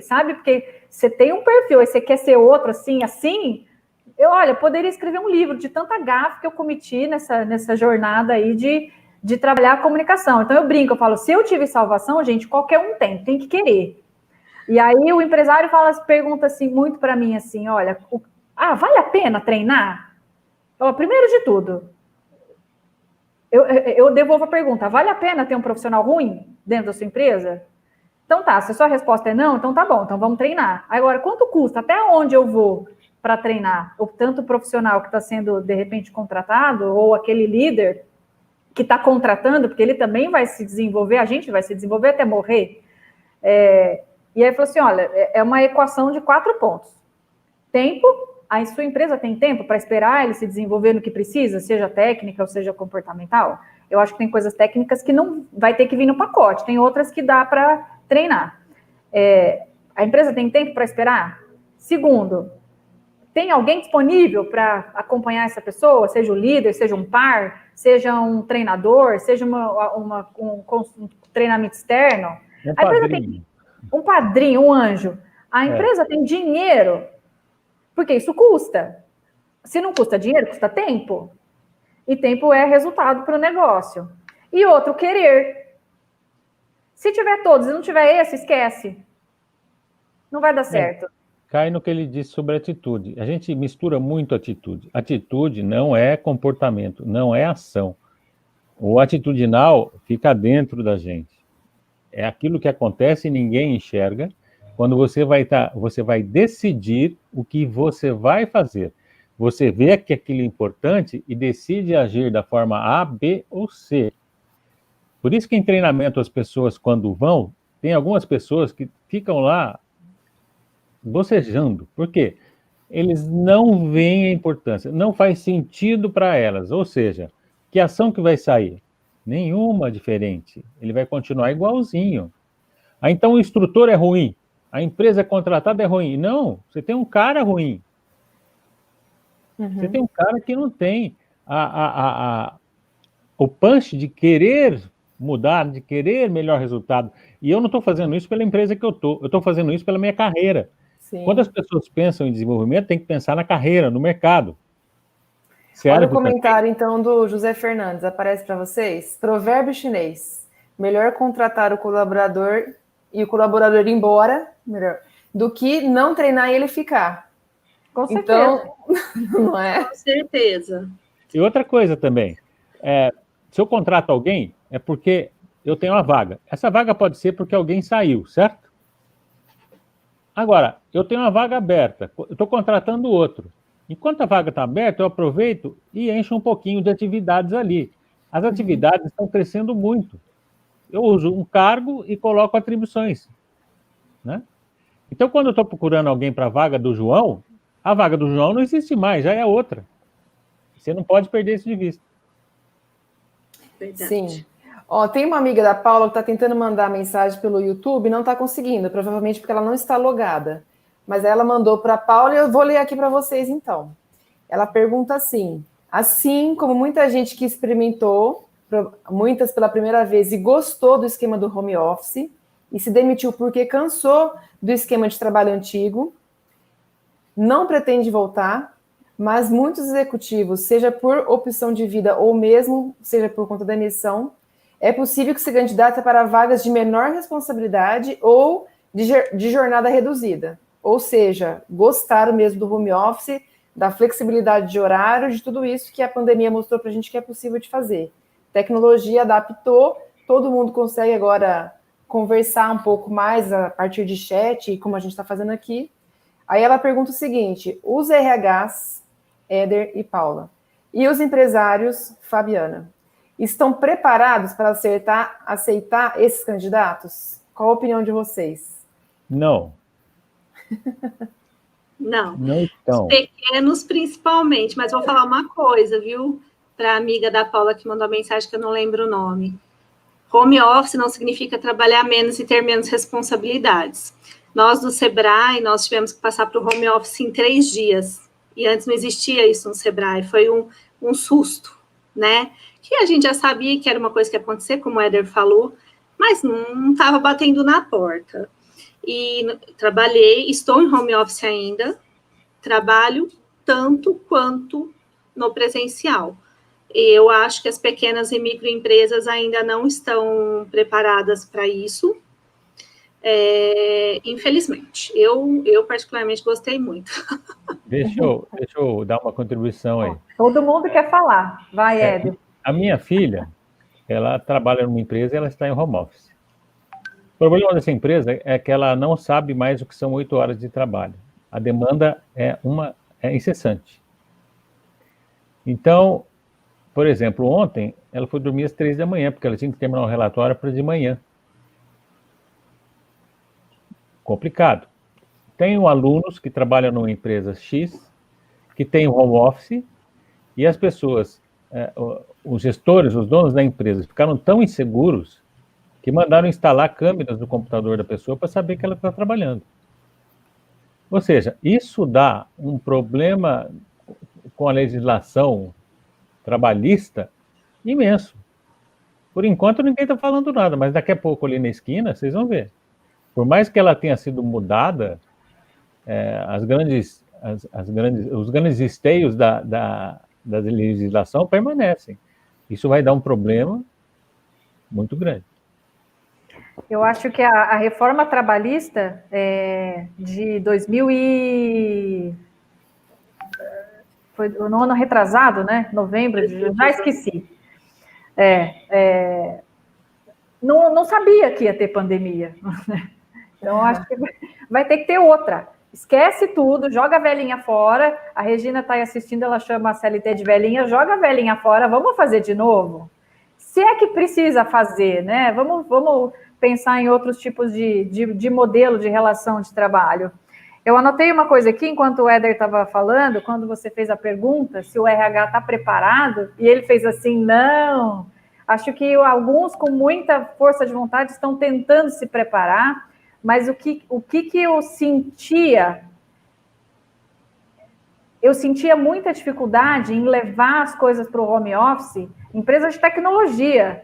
sabe? Porque você tem um perfil, aí você quer ser outro, assim. Eu poderia escrever um livro de tanta gafe que eu cometi nessa jornada aí de trabalhar a comunicação. Então eu brinco, eu falo, se eu tive salvação, gente, qualquer um tem que querer. E aí o empresário pergunta assim, muito para mim, assim, olha, vale a pena treinar? Primeiro de tudo, eu devolvo a pergunta, vale a pena ter um profissional ruim dentro da sua empresa? Então tá, se a sua resposta é não, então tá bom, então vamos treinar. Agora, quanto custa? Até onde eu vou para treinar? Tanto o profissional que está sendo, de repente, contratado, ou aquele líder que está contratando, porque ele também vai se desenvolver, a gente vai se desenvolver até morrer. E aí falou assim, olha, é uma equação de 4 pontos. Tempo, a sua empresa tem tempo para esperar ele se desenvolver no que precisa, seja técnica ou seja comportamental? Eu acho que tem coisas técnicas que não vai ter que vir no pacote, tem outras que dá para treinar. A empresa tem tempo para esperar? Segundo, tem alguém disponível para acompanhar essa pessoa, seja o líder, seja um par, seja um treinador, seja um treinamento externo? Um a empresa tem um padrinho, um anjo. A empresa tem dinheiro, porque isso custa. Se não custa dinheiro, custa tempo. E tempo é resultado para o negócio. E outro, querer. Se tiver todos e não tiver esse, esquece. Não vai dar certo. Cai no que ele disse sobre atitude. A gente mistura muito atitude. Atitude não é comportamento, não é ação. O atitudinal fica dentro da gente. É aquilo que acontece e ninguém enxerga. Quando você vai decidir o que você vai fazer. Você vê que aquilo é importante e decide agir da forma A, B ou C. Por isso que em treinamento as pessoas, quando vão, tem algumas pessoas que ficam lá bocejando. Por quê? Eles não veem a importância, não faz sentido para elas. Ou seja, que ação que vai sair? Nenhuma diferente. Ele vai continuar igualzinho. Então o instrutor é ruim, a empresa contratada é ruim. Não, você tem um cara ruim. Você tem um cara que não tem o punch de querer mudar, de querer melhor resultado. E eu não estou fazendo isso pela empresa que eu estou fazendo isso pela minha carreira. Sim. Quando as pessoas pensam em desenvolvimento, tem que pensar na carreira, no mercado. Olha o comentário, então, do José Fernandes, aparece para vocês. Provérbio chinês. Melhor contratar o colaborador e o colaborador ir embora, do que não treinar e ele ficar. Com certeza. Então, não é? Com certeza. E outra coisa também, Se eu contrato alguém, é porque eu tenho uma vaga. Essa vaga pode ser porque alguém saiu, certo? Agora, eu tenho uma vaga aberta, eu estou contratando outro. Enquanto a vaga está aberta, eu aproveito e encho um pouquinho de atividades ali. As atividades estão crescendo muito. Eu uso um cargo e coloco atribuições, né? Então, quando eu estou procurando alguém para a vaga do João, a vaga do João não existe mais, já é outra. Você não pode perder isso de vista. Verdade. Sim. Ó, tem uma amiga da Paula que está tentando mandar mensagem pelo YouTube e não está conseguindo, provavelmente porque ela não está logada. Mas ela mandou para a Paula e eu vou ler aqui para vocês, então. Ela pergunta assim como muita gente que experimentou, muitas pela primeira vez, e gostou do esquema do home office, e se demitiu porque cansou do esquema de trabalho antigo, não pretende voltar, mas muitos executivos, seja por opção de vida ou mesmo seja por conta da emissão, é possível que se candidate para vagas de menor responsabilidade ou de jornada reduzida. Ou seja, gostaram mesmo do home office, da flexibilidade de horário, de tudo isso que a pandemia mostrou para a gente que é possível de fazer. Tecnologia adaptou, todo mundo consegue agora conversar um pouco mais a partir de chat, como a gente está fazendo aqui. Aí ela pergunta o seguinte: os RHs, Éder e Paula, e os empresários, Fabiana, estão preparados para aceitar esses candidatos? Qual a opinião de vocês? Não. Não. Não estão. Os pequenos, principalmente, mas vou falar uma coisa, viu? Para a amiga da Paula que mandou a mensagem que eu não lembro o nome. Home office não significa trabalhar menos e ter menos responsabilidades. Nós, do Sebrae, nós tivemos que passar para o home office em 3 dias. E antes não existia isso no Sebrae. Foi um susto, né? Que a gente já sabia que era uma coisa que ia acontecer, como o Éder falou, mas não estava batendo na porta. E estou em home office ainda, trabalho tanto quanto no presencial. Eu acho que as pequenas e microempresas ainda não estão preparadas para isso, infelizmente. Eu particularmente gostei muito. Deixa eu dar uma contribuição aí. Todo mundo quer falar. Vai, Éder. A minha filha, ela trabalha numa empresa e ela está em home office. O problema dessa empresa é que ela não sabe mais o que são 8 horas de trabalho. A demanda é incessante. Então, por exemplo, ontem ela foi dormir às 3 da manhã, porque ela tinha que terminar o relatório para de manhã. Complicado. Tenho alunos que trabalham numa empresa X, que tem home office, e as pessoas, os gestores, os donos da empresa, ficaram tão inseguros que mandaram instalar câmeras no computador da pessoa para saber que ela está trabalhando. Ou seja, isso dá um problema com a legislação trabalhista imenso. Por enquanto, ninguém está falando nada, mas daqui a pouco, ali na esquina, vocês vão ver. Por mais que ela tenha sido mudada, os grandes esteios da legislação permanecem. Isso vai dar um problema muito grande. Eu acho que a reforma trabalhista de 2000 foi no ano retrasado, né? Novembro, já esqueci. Não sabia que ia ter pandemia. Então, acho que vai ter que ter outra. Esquece tudo, joga a velhinha fora. A Regina está aí assistindo, ela chama a CLT de velhinha, joga a velhinha fora, vamos fazer de novo? Se é que precisa fazer, né? Vamos pensar em outros tipos de modelo de relação de trabalho. Eu anotei uma coisa aqui, enquanto o Éder estava falando, quando você fez a pergunta se o RH está preparado, e ele fez assim, não. Acho que alguns com muita força de vontade estão tentando se preparar, mas o que eu sentia? Eu sentia muita dificuldade em levar as coisas para o home office, empresas de tecnologia,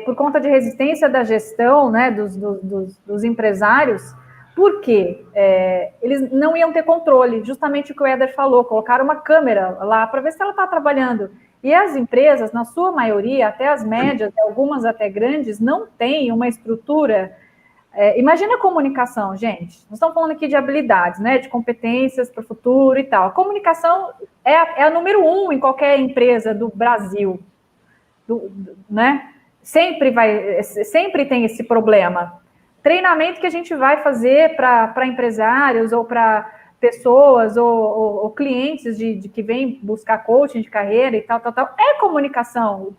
por conta de resistência da gestão, né, dos empresários. Por quê? Eles não iam ter controle, justamente o que o Éder falou, colocar uma câmera lá para ver se ela está trabalhando. E as empresas, na sua maioria, até as médias, algumas até grandes, não têm uma estrutura. Imagina a comunicação, gente. Nós estamos falando aqui de habilidades, né, de competências para o futuro e tal. A comunicação é a número 1 em qualquer empresa do Brasil. né? Sempre tem esse problema. Treinamento que a gente vai fazer para empresários ou para pessoas ou clientes que vêm buscar coaching de carreira e tal, é comunicação.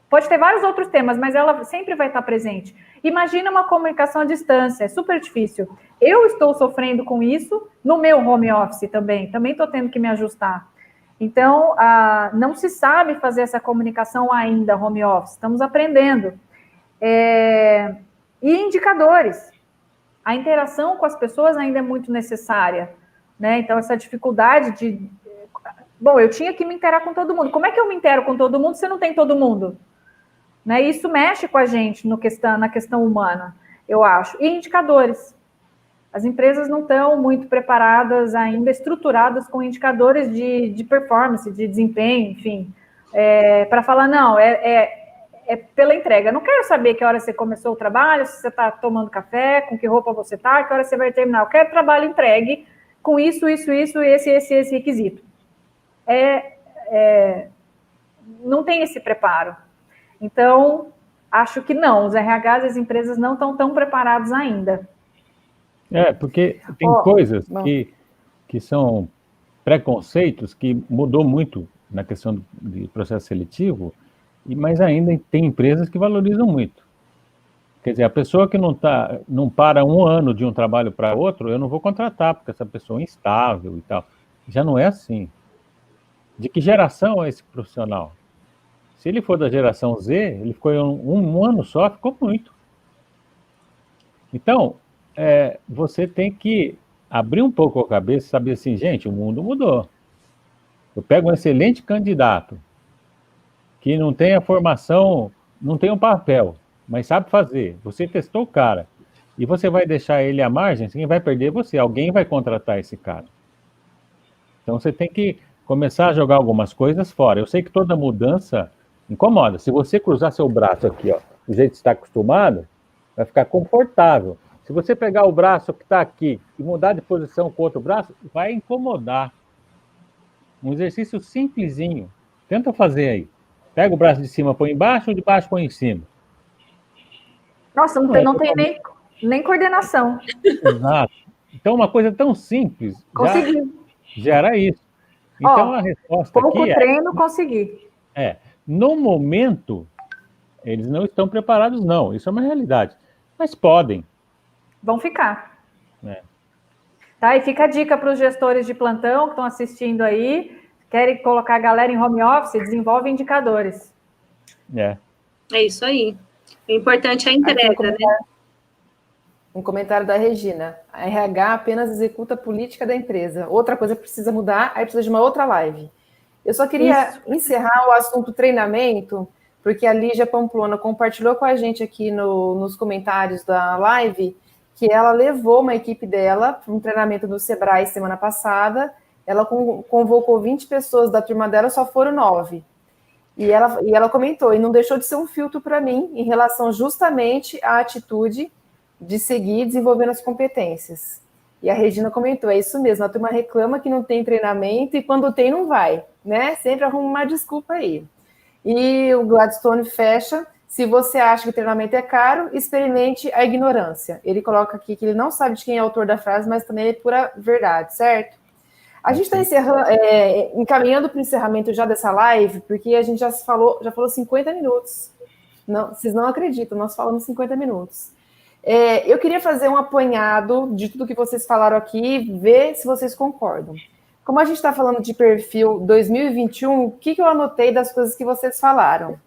Pode ter vários outros temas, mas ela sempre vai estar presente. Imagina uma comunicação à distância, é super difícil. Eu estou sofrendo com isso no meu home office também estou tendo que me ajustar. Então, não se sabe fazer essa comunicação ainda home office, estamos aprendendo. E indicadores. A interação com as pessoas ainda é muito necessária, né? Então, essa dificuldade de... Bom, eu tinha que me interar com todo mundo. Como é que eu me intero com todo mundo se não tem todo mundo? Né? Isso mexe com a gente na questão humana, eu acho. E indicadores. As empresas não estão muito preparadas ainda, estruturadas com indicadores de performance, de desempenho, enfim, para falar, não, é pela entrega. Eu não quero saber que hora você começou o trabalho, se você está tomando café, com que roupa você está, que hora você vai terminar. Eu quero trabalho entregue com isso, esse requisito. Não tem esse preparo. Então, acho que não, os RHs das empresas não estão tão preparados ainda. Porque tem coisas que são preconceitos que mudou muito na questão de processo seletivo, mas ainda tem empresas que valorizam muito. Quer dizer, a pessoa que não para um ano de um trabalho para outro, eu não vou contratar, porque essa pessoa é instável e tal. Já não é assim. De que geração é esse profissional? Se ele for da geração Z, ele ficou um ano só, ficou muito. Então, você tem que abrir um pouco a cabeça e saber assim, gente, o mundo mudou. Eu pego um excelente candidato que não tem a formação, não tem um papel, mas sabe fazer. Você testou o cara e você vai deixar ele à margem, quem vai perder é você. Alguém vai contratar esse cara. Então, você tem que começar a jogar algumas coisas fora. Eu sei que toda mudança incomoda. Se você cruzar seu braço aqui, ó, do jeito que está acostumado, vai ficar confortável. Se você pegar o braço que está aqui e mudar de posição com o outro braço, vai incomodar. Um exercício simplesinho. Tenta fazer aí. Pega o braço de cima, põe embaixo, o de baixo põe em cima. Nossa, não tem nem coordenação. Exato. Então, uma coisa tão simples já gera isso. Então, a resposta pouco aqui treino, consegui. No momento, eles não estão preparados, não. Isso é uma realidade. Mas podem. Vão ficar. Tá, e fica a dica para os gestores de plantão que estão assistindo aí, querem colocar a galera em home office, desenvolve indicadores. É isso aí. O importante é a entrega, né? Um comentário da Regina. A RH apenas executa a política da empresa. Outra coisa precisa mudar, aí precisa de uma outra live. Eu só queria encerrar o assunto treinamento, porque a Lígia Pamplona compartilhou com a gente aqui nos comentários da live que ela levou uma equipe dela para um treinamento do Sebrae semana passada. Ela convocou 20 pessoas da turma dela, só foram 9. E ela comentou, e não deixou de ser um filtro para mim em relação justamente à atitude de seguir desenvolvendo as competências. E a Regina comentou, é isso mesmo, a turma reclama que não tem treinamento e quando tem não vai, né? Sempre arruma uma desculpa aí. E o Gladstone fecha, se você acha que treinamento é caro, experimente a ignorância. Ele coloca aqui que ele não sabe de quem é o autor da frase, mas também é pura verdade, certo? A gente está encaminhando para o encerramento já dessa live, porque a gente já falou 50 minutos. Não, vocês não acreditam, nós falamos 50 minutos. Eu queria fazer um apanhado de tudo que vocês falaram aqui, ver se vocês concordam. Como a gente está falando de perfil 2021, o que eu anotei das coisas que vocês falaram?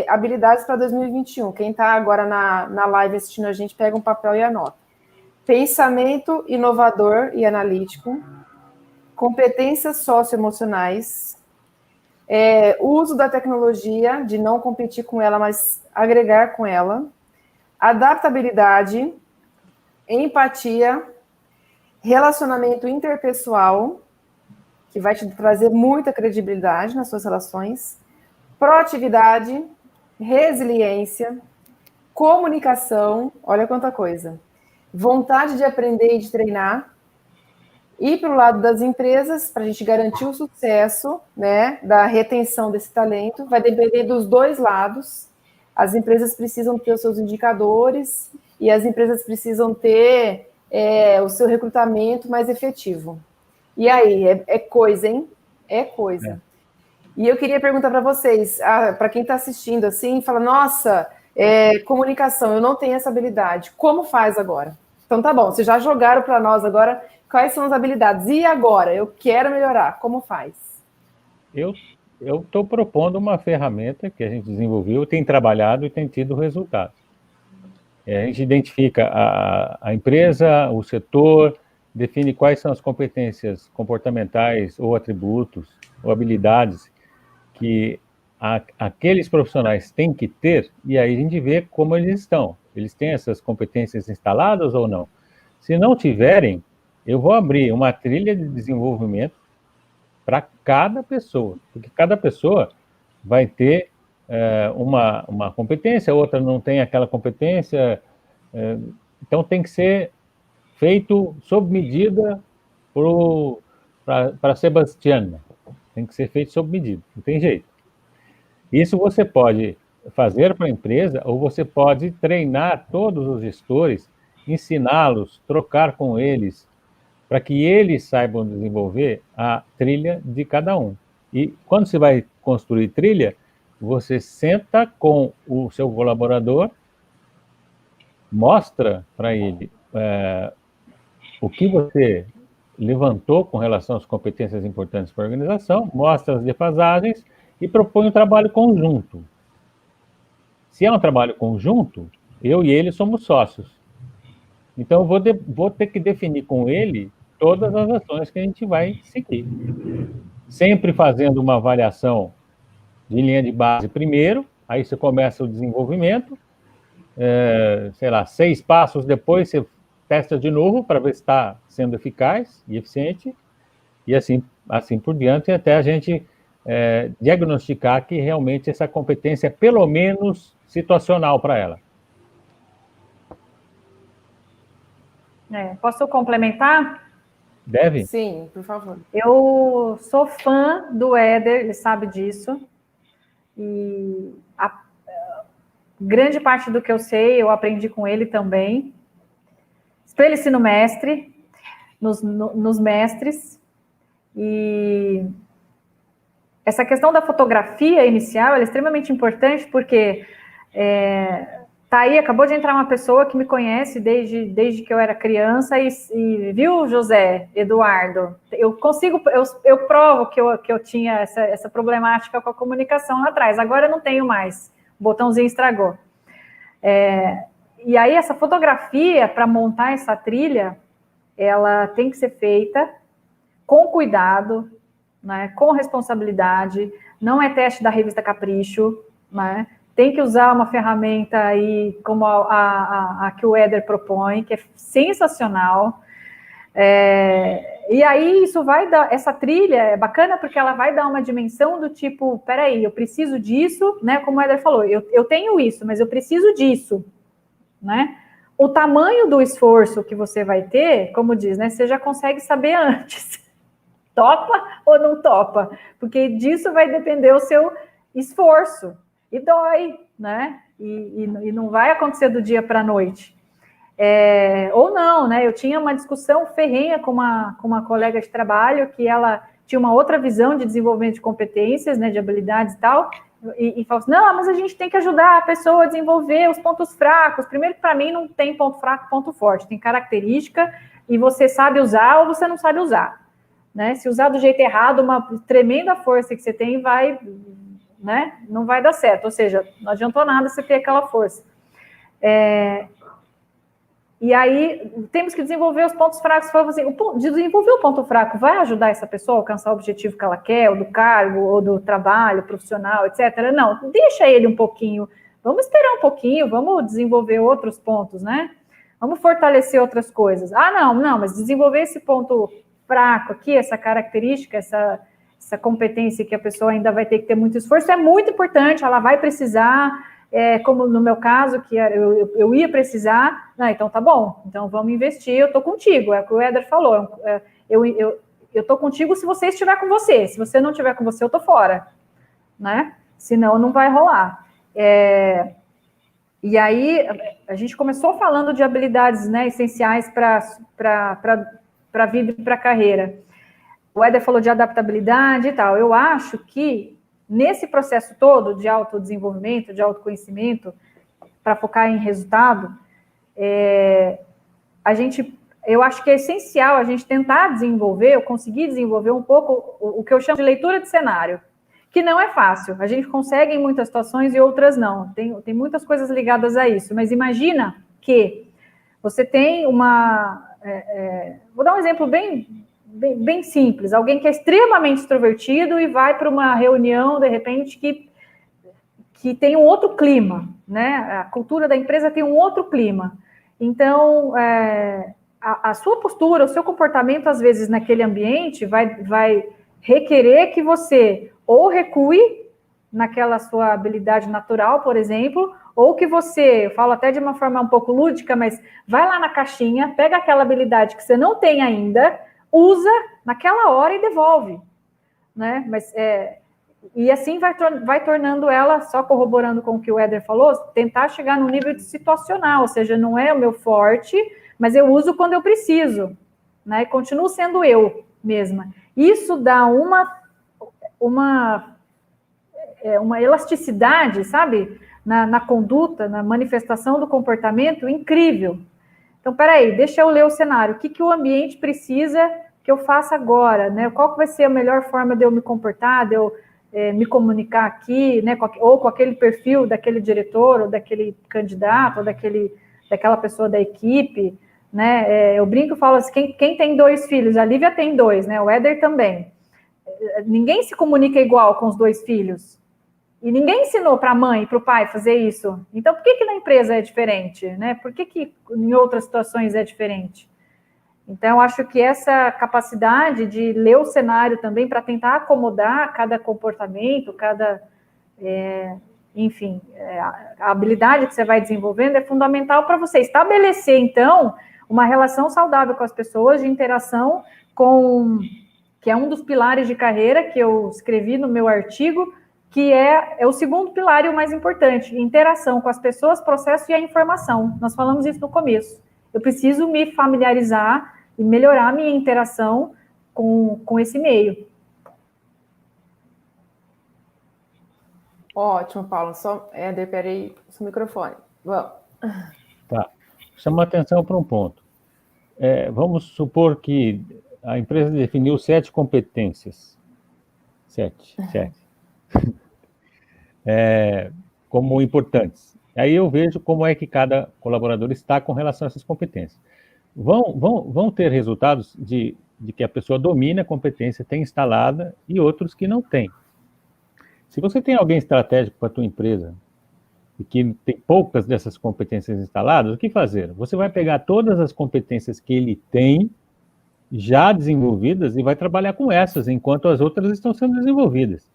Habilidades para 2021. Quem está agora na live assistindo a gente, pega um papel e anota. Pensamento inovador e analítico, competências socioemocionais, uso da tecnologia, de não competir com ela, mas agregar com ela, adaptabilidade, empatia, relacionamento interpessoal, que vai te trazer muita credibilidade nas suas relações, proatividade, resiliência, comunicação, olha quanta coisa, vontade de aprender e de treinar, E para o lado das empresas, para a gente garantir o sucesso, né, da retenção desse talento, vai depender dos dois lados. As empresas precisam ter os seus indicadores e as empresas precisam ter o seu recrutamento mais efetivo. E aí, é coisa, hein? É coisa. E eu queria perguntar para vocês, para quem está assistindo assim, fala, nossa, comunicação, eu não tenho essa habilidade. Como faz agora? Então tá bom, vocês já jogaram para nós agora quais são as habilidades. E agora? Eu quero melhorar. Como faz? Eu estou propondo uma ferramenta que a gente desenvolveu, tem trabalhado e tem tido resultado. A gente identifica a empresa, o setor, define quais são as competências comportamentais ou atributos ou habilidades que aqueles profissionais têm que ter, e aí a gente vê como eles estão. Eles têm essas competências instaladas ou não? Se não tiverem, eu vou abrir uma trilha de desenvolvimento para cada pessoa, porque cada pessoa vai ter uma competência, outra não tem aquela competência, então tem que ser feito sob medida para Sebastiana, tem que ser feito sob medida, não tem jeito. Isso você pode fazer para a empresa, ou você pode treinar todos os gestores, ensiná-los, trocar com eles, para que eles saibam desenvolver a trilha de cada um. E quando você vai construir trilha, você senta com o seu colaborador, mostra para ele o que você levantou com relação às competências importantes para a organização, mostra as defasagens e propõe um trabalho conjunto. Se é um trabalho conjunto, eu e ele somos sócios. Então, eu vou ter que definir com ele todas as ações que a gente vai seguir. Sempre fazendo uma avaliação de linha de base primeiro, aí você começa o desenvolvimento, 6 passos depois você testa de novo para ver se está sendo eficaz e eficiente, e assim por diante, até a gente diagnosticar que realmente essa competência é pelo menos situacional para ela. Posso complementar? Deve? Sim, por favor. Eu sou fã do Éder, ele sabe disso. E grande parte do que eu sei, eu aprendi com ele também. Ele ensino mestre, nos mestres. E essa questão da fotografia inicial é extremamente importante, porque tá aí, acabou de entrar uma pessoa que me conhece desde que eu era criança e viu, José, Eduardo, eu provo que eu tinha essa problemática com a comunicação lá atrás, agora eu não tenho mais, o botãozinho estragou. E aí essa fotografia, para montar essa trilha, ela tem que ser feita com cuidado, né, com responsabilidade, não é teste da revista Capricho, né? Tem que usar uma ferramenta aí como a que o Éder propõe, que é sensacional. E aí isso vai dar, essa trilha é bacana porque ela vai dar uma dimensão do tipo, peraí, eu preciso disso, né? Como o Éder falou, eu tenho isso, mas eu preciso disso, né? O tamanho do esforço que você vai ter, como diz, né? Você já consegue saber antes. Topa ou não topa? Porque disso vai depender o seu esforço. E dói, né? E não vai acontecer do dia para a noite. Ou não, né? Eu tinha uma discussão ferrenha com uma colega de trabalho que ela tinha uma outra visão de desenvolvimento de competências, né? De habilidades e tal. E falou assim, não, mas a gente tem que ajudar a pessoa a desenvolver os pontos fracos. Primeiro, para mim, não tem ponto fraco, ponto forte. Tem característica e você sabe usar ou você não sabe usar. Né? Se usar do jeito errado, uma tremenda força que você tem vai... Né? Não vai dar certo, ou seja, não adiantou nada você ter aquela força. E aí, temos que desenvolver os pontos fracos. Assim, desenvolver o ponto fraco vai ajudar essa pessoa a alcançar o objetivo que ela quer, ou do cargo, ou do trabalho profissional, etc. Não, deixa ele um pouquinho, vamos esperar um pouquinho, vamos desenvolver outros pontos, né? Vamos fortalecer outras coisas. Não, mas desenvolver esse ponto fraco aqui, essa característica, essa competência que a pessoa ainda vai ter que ter muito esforço, é muito importante, ela vai precisar, como no meu caso, que eu ia precisar, então tá bom, então vamos investir, eu tô contigo, é o que o Éder falou, eu estou contigo se você estiver com você. Se você não estiver com você, eu estou fora, né? Senão não vai rolar. E aí, a gente começou falando de habilidades, né, essenciais para a vida e para a carreira. O Éder falou de adaptabilidade e tal. Eu acho que, nesse processo todo de autodesenvolvimento, de autoconhecimento, para focar em resultado, eu acho que é essencial a gente tentar desenvolver, ou conseguir desenvolver um pouco o que eu chamo de leitura de cenário, que não é fácil. A gente consegue em muitas situações e outras não. Tem muitas coisas ligadas a isso. Mas imagina que você tem vou dar um exemplo bem simples. Alguém que é extremamente extrovertido e vai para uma reunião, de repente, que tem um outro clima, né? A cultura da empresa tem um outro clima. Então, a sua postura, o seu comportamento, às vezes, naquele ambiente, vai requerer que você ou recue naquela sua habilidade natural, por exemplo, ou que você, eu falo até de uma forma um pouco lúdica, mas vai lá na caixinha, pega aquela habilidade que você não tem ainda, usa naquela hora e devolve, né? Mas e assim vai tornando ela, só corroborando com o que o Éder falou, tentar chegar no nível de situacional, ou seja, não é o meu forte, mas eu uso quando eu preciso, né? E continuo sendo eu mesma. Isso dá uma elasticidade, sabe? Na conduta, na manifestação do comportamento incrível. Então, peraí, deixa eu ler o cenário. O que o ambiente precisa que eu faça agora, né? Qual que vai ser a melhor forma de eu me comportar, de eu me comunicar aqui, né? Ou com aquele perfil daquele diretor, ou daquele candidato, ou daquela pessoa da equipe, né? Eu brinco e falo assim, quem tem 2 filhos? A Lívia tem 2, né? O Éder também. Ninguém se comunica igual com os 2 filhos. E ninguém ensinou para a mãe e para o pai fazer isso. Então, por que na empresa é diferente, né? Por que em outras situações é diferente? Então, acho que essa capacidade de ler o cenário também para tentar acomodar cada comportamento, enfim, a habilidade que você vai desenvolvendo é fundamental para você estabelecer, então, uma relação saudável com as pessoas, de interação que é um dos pilares de carreira que eu escrevi no meu artigo, que é o segundo pilar e o mais importante, interação com as pessoas, processo e a informação. Nós falamos isso no começo. Eu preciso me familiarizar e melhorar a minha interação com esse meio. Ótimo, Paulo. Éder, peraí, seu microfone. Vamos. Tá. Chama atenção para um ponto. Vamos supor que a empresa definiu 7 competências. 7. Como importantes. Aí eu vejo como é que cada colaborador está com relação a essas competências. Vão ter resultados de que a pessoa domina a competência, tem instalada, e outros que não tem. Se você tem alguém estratégico para a tua empresa e que tem poucas dessas competências instaladas, o que fazer? Você vai pegar todas as competências que ele tem já desenvolvidas e vai trabalhar com essas, enquanto as outras estão sendo desenvolvidas.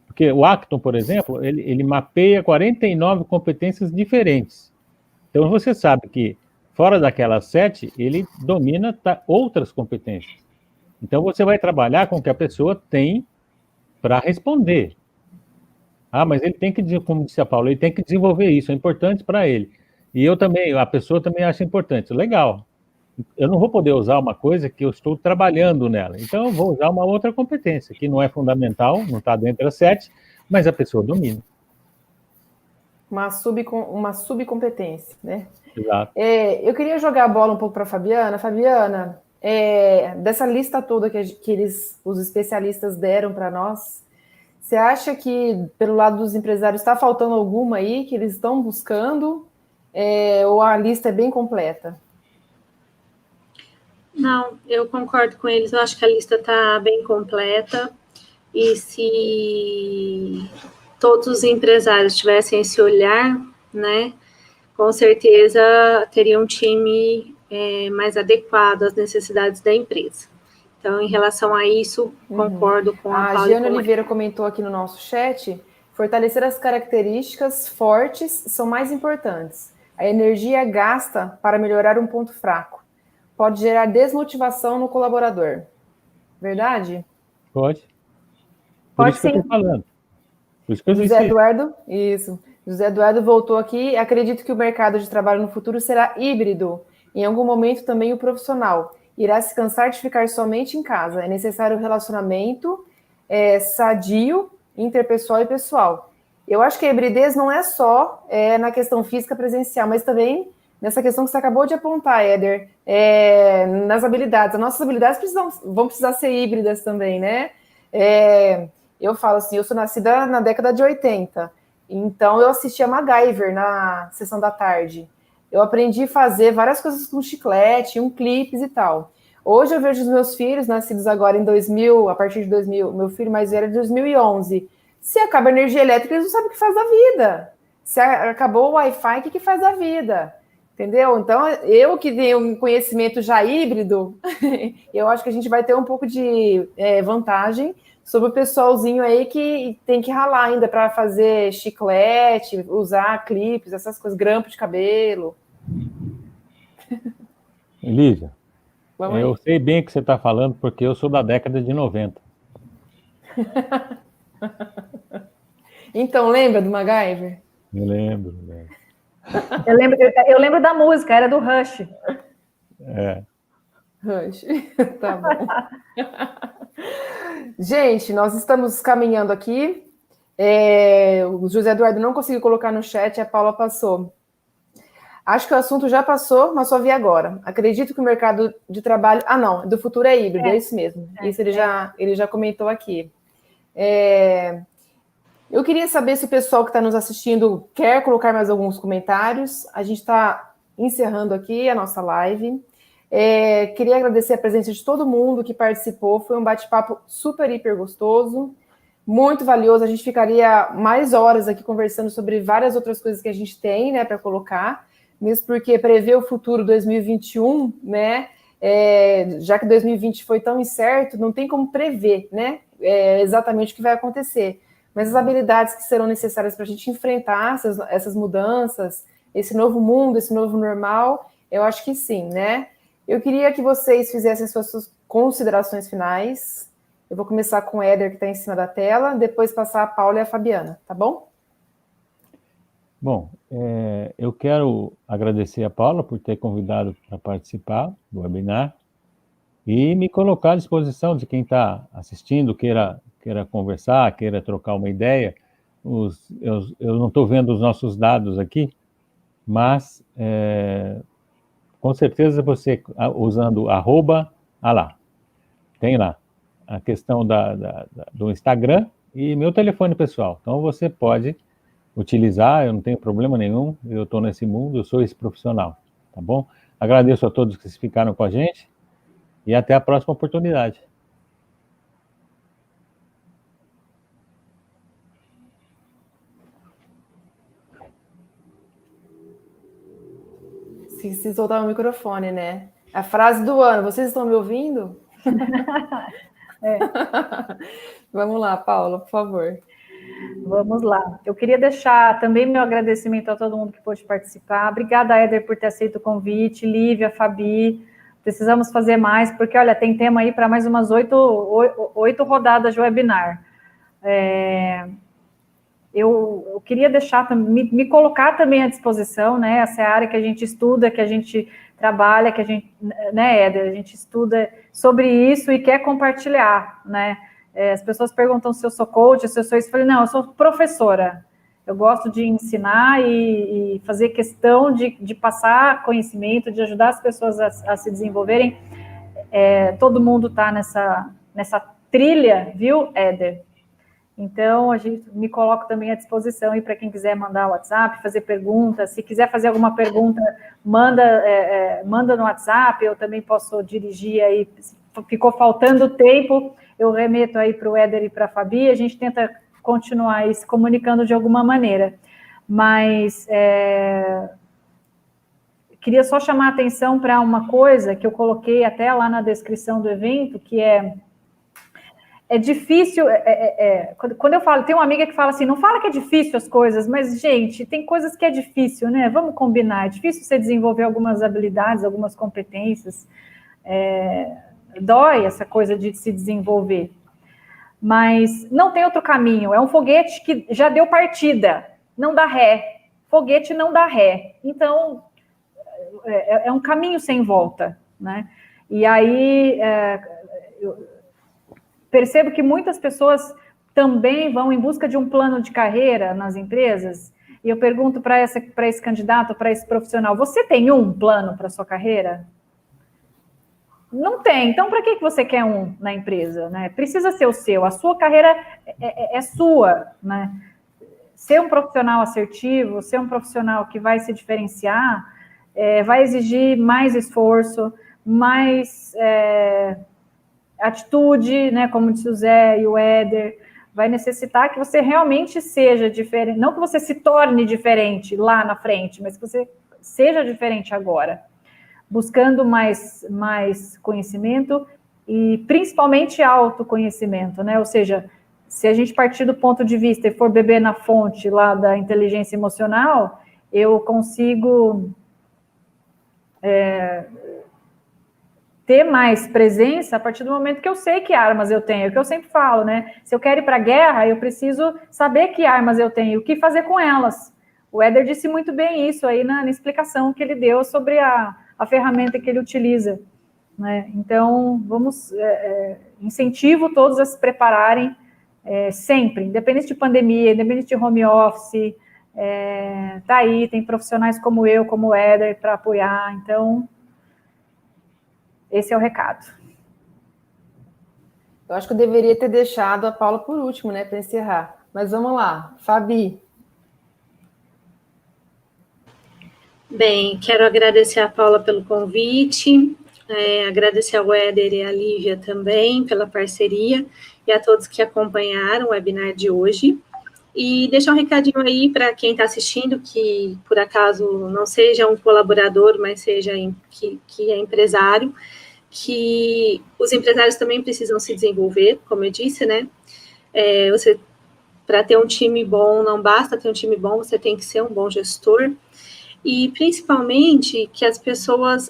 Porque o Acton, por exemplo, ele mapeia 49 competências diferentes. Então, você sabe que, fora daquelas 7, ele domina outras competências. Então, você vai trabalhar com o que a pessoa tem para responder. Mas ele tem que, como disse a Paula, ele tem que desenvolver isso, é importante para ele. E a pessoa também acha importante. Legal. Eu não vou poder usar uma coisa que eu estou trabalhando nela. Então, eu vou usar uma outra competência, que não é fundamental, não está dentro das 7, mas a pessoa domina. Uma subcompetência, né? Exato. Eu queria jogar a bola um pouco para a Fabiana. Fabiana, dessa lista toda que os especialistas deram para nós, você acha que, pelo lado dos empresários, está faltando alguma aí que eles estão buscando? Ou a lista é bem completa? Não, eu concordo com eles. Eu acho que a lista está bem completa. E se todos os empresários tivessem esse olhar, né, com certeza teria um time mais adequado às necessidades da empresa. Então, em relação a isso, concordo com a Paula. A Giana Oliveira comentou aqui no nosso chat: fortalecer as características fortes são mais importantes. A energia gasta para melhorar um ponto fraco. pode gerar desmotivação no colaborador. Verdade? Pode. Pode Que eu sim. estou falando. Por isso que eu disse José Eduardo, isso. José Eduardo voltou aqui. Acredito que o mercado de trabalho no futuro será híbrido. Em algum momento também o profissional irá se cansar de ficar somente em casa. É necessário relacionamento sadio, interpessoal e pessoal. Eu acho que a hibridez não é só na questão física presencial, mas também nessa questão que você acabou de apontar, Éder, nas habilidades. As nossas habilidades vão precisar ser híbridas também, né? Eu falo assim, eu sou nascida na década de 80, então eu assistia MacGyver na sessão da tarde. Eu aprendi a fazer várias coisas com chiclete, clipes e tal. Hoje eu vejo os meus filhos, nascidos agora em 2000, a partir de 2000, meu filho mais velho é de 2011. Se acaba a energia elétrica, eles não sabem o que faz da vida. Se acabou o Wi-Fi, o que faz da vida? Entendeu? Então, eu que tenho um conhecimento já híbrido, eu acho que a gente vai ter um pouco de vantagem sobre o pessoalzinho aí que tem que ralar ainda para fazer chiclete, usar clipes, essas coisas, grampo de cabelo. Lígia, eu sei bem o que você está falando, porque eu sou da década de 90. Então, lembra do MacGyver? Eu lembro. Eu lembro da música, era do Rush. Rush, tá bom. Gente, nós estamos caminhando aqui. O José Eduardo não conseguiu colocar no chat, a Paula passou. Acho que o assunto já passou, mas só vi agora. Acredito que o mercado de trabalho... Ah, não, do futuro é híbrido, é isso mesmo. Isso ele já comentou aqui. Eu queria saber se o pessoal que está nos assistindo quer colocar mais alguns comentários. A gente está encerrando aqui a nossa live. Queria agradecer a presença de todo mundo que participou. Foi um bate-papo super, hiper gostoso, muito valioso. A gente ficaria mais horas aqui conversando sobre várias outras coisas que a gente tem, né, para colocar, mesmo porque prever o futuro 2021, né, já que 2020 foi tão incerto, não tem como prever, né, exatamente o que vai acontecer. Mas as habilidades que serão necessárias para a gente enfrentar essas mudanças, esse novo mundo, esse novo normal, eu acho que sim, né? Eu queria que vocês fizessem suas considerações finais. Eu vou começar com o Éder, que está em cima da tela, depois passar a Paula e a Fabiana, tá bom? Bom, eu quero agradecer a Paula por ter convidado para participar do webinar e me colocar à disposição de quem está assistindo, queira conversar, queira trocar uma ideia. Eu não estou vendo os nossos dados aqui, mas com certeza você, usando tem lá a questão do Instagram e meu telefone pessoal. Então você pode utilizar, eu não tenho problema nenhum, eu estou nesse mundo, eu sou esse profissional, tá bom? Agradeço a todos que ficaram com a gente e até a próxima oportunidade. Se soltar o microfone, né? A frase do ano, vocês estão me ouvindo? Vamos lá, Paula, por favor. Vamos lá. Eu queria deixar também meu agradecimento a todo mundo que pôde participar. Obrigada, Éder, por ter aceito o convite. Lívia, Fabi, precisamos fazer mais, porque, olha, tem tema aí para mais umas 8 rodadas de webinar. Eu queria deixar, me colocar também à disposição, né? Essa é a área que a gente estuda, que a gente trabalha, que a gente, né, Éder, a gente estuda sobre isso e quer compartilhar, né? As pessoas perguntam se eu sou coach, se eu sou isso. Eu falei, não, eu sou professora. Eu gosto de ensinar e fazer questão de passar conhecimento, de ajudar as pessoas a se desenvolverem. Todo mundo está nessa trilha, viu, Éder? Então, a gente me coloco também à disposição para quem quiser mandar o WhatsApp, fazer perguntas. Se quiser fazer alguma pergunta, manda no WhatsApp, eu também posso dirigir aí. Se ficou faltando tempo, eu remeto aí para o Éder e para a Fabi, a gente tenta continuar aí se comunicando de alguma maneira. Mas queria só chamar a atenção para uma coisa que eu coloquei até lá na descrição do evento, que é difícil, quando eu falo, tem uma amiga que fala assim, não fala que é difícil as coisas, mas, gente, tem coisas que é difícil, né? Vamos combinar, é difícil você desenvolver algumas habilidades, algumas competências, dói essa coisa de se desenvolver. Mas não tem outro caminho, é um foguete que já deu partida, não dá ré, foguete não dá ré, então é um caminho sem volta, né? E aí eu percebo que muitas pessoas também vão em busca de um plano de carreira nas empresas, e eu pergunto para esse candidato, para esse profissional, você tem um plano para a sua carreira? Não tem, então para que você quer um na empresa, né? Precisa ser o seu, a sua carreira é sua, né? Ser um profissional assertivo, ser um profissional que vai se diferenciar, vai exigir mais esforço, mais atitude, né? Como disse o Zé e o Éder, vai necessitar que você realmente seja diferente, não que você se torne diferente lá na frente, mas que você seja diferente agora, buscando mais conhecimento e principalmente autoconhecimento, né? Ou seja, se a gente partir do ponto de vista e for beber na fonte lá da inteligência emocional, eu consigo ter mais presença a partir do momento que eu sei que armas eu tenho, é o que eu sempre falo, né? Se eu quero ir para a guerra, eu preciso saber que armas eu tenho, o que fazer com elas. O Éder disse muito bem isso aí na explicação que ele deu sobre a ferramenta que ele utiliza, né? Então, incentivo todos a se prepararem sempre, independente de pandemia, independente de home office, tá aí, tem profissionais como eu, como o Éder, para apoiar, então, esse é o recado. Eu acho que eu deveria ter deixado a Paula por último, né, para encerrar, mas vamos lá, Fabi. Bem, quero agradecer a Paula pelo convite, agradecer ao Éder e a Lívia também pela parceria e a todos que acompanharam o webinar de hoje. E deixar um recadinho aí para quem está assistindo, que por acaso não seja um colaborador, mas seja que é empresário, que os empresários também precisam se desenvolver, como eu disse, né? Para ter um time bom, não basta ter um time bom, você tem que ser um bom gestor. E, principalmente, que as pessoas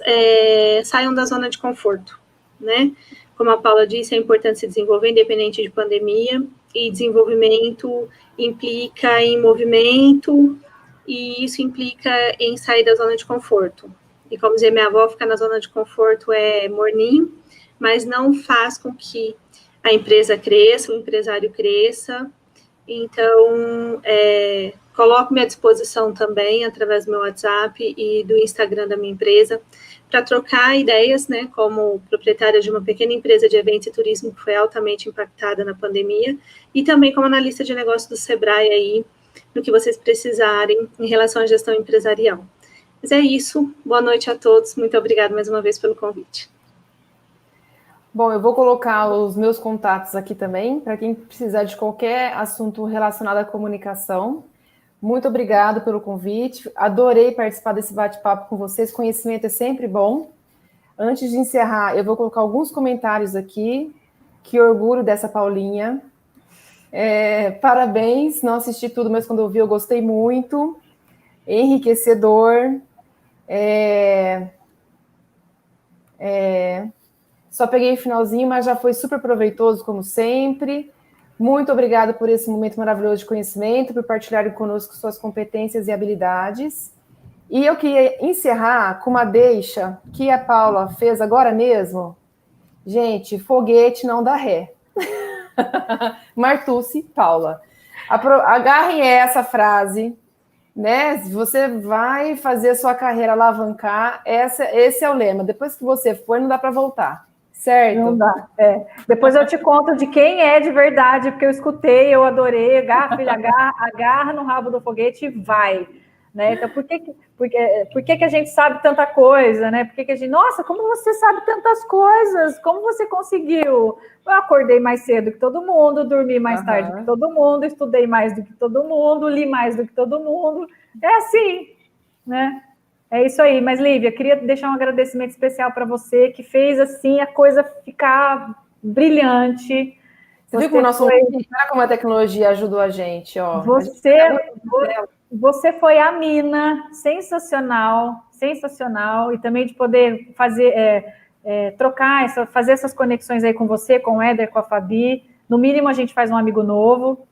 saiam da zona de conforto, né? Como a Paula disse, é importante se desenvolver, independente de pandemia, e desenvolvimento implica em movimento, e isso implica em sair da zona de conforto. E, como dizia minha avó, ficar na zona de conforto é morninho, mas não faz com que a empresa cresça, o empresário cresça. Então, coloco-me à disposição também, através do meu WhatsApp e do Instagram da minha empresa, para trocar ideias, né, como proprietária de uma pequena empresa de eventos e turismo que foi altamente impactada na pandemia, e também como analista de negócios do Sebrae aí, no que vocês precisarem em relação à gestão empresarial. Mas é isso, boa noite a todos, muito obrigada mais uma vez pelo convite. Bom, eu vou colocar os meus contatos aqui também, para quem precisar de qualquer assunto relacionado à comunicação. Muito obrigado pelo convite, adorei participar desse bate-papo com vocês, conhecimento é sempre bom. Antes de encerrar, eu vou colocar alguns comentários aqui, que orgulho dessa Paulinha. Parabéns, não assisti tudo, mas quando eu vi eu gostei muito, enriquecedor, só peguei o finalzinho, mas já foi super proveitoso, como sempre. Muito obrigada por esse momento maravilhoso de conhecimento, por partilharem conosco suas competências e habilidades. E eu queria encerrar com uma deixa que a Paula fez agora mesmo. Gente, foguete não dá ré. Martucci, Paula. Agarrem essa frase, né? Você vai fazer a sua carreira alavancar, esse é o lema. Depois que você for, não dá para voltar. Certo? Não dá. Depois eu te conto de quem é de verdade, porque eu escutei, eu adorei. Agarra no rabo do foguete e vai. Né? Então, por que a gente sabe tanta coisa? Né? Por que a gente. Nossa, como você sabe tantas coisas? Como você conseguiu? Eu acordei mais cedo que todo mundo, dormi mais tarde que todo mundo, estudei mais do que todo mundo, li mais do que todo mundo. É assim, né? É isso aí, mas Lívia, queria deixar um agradecimento especial para você, que fez assim a coisa ficar brilhante. Você viu como o nosso olha como a tecnologia ajudou a gente, ó. Você foi a mina, sensacional, sensacional, e também de poder fazer, trocar, fazer essas conexões aí com você, com o Éder, com a Fabi. No mínimo, a gente faz um amigo novo.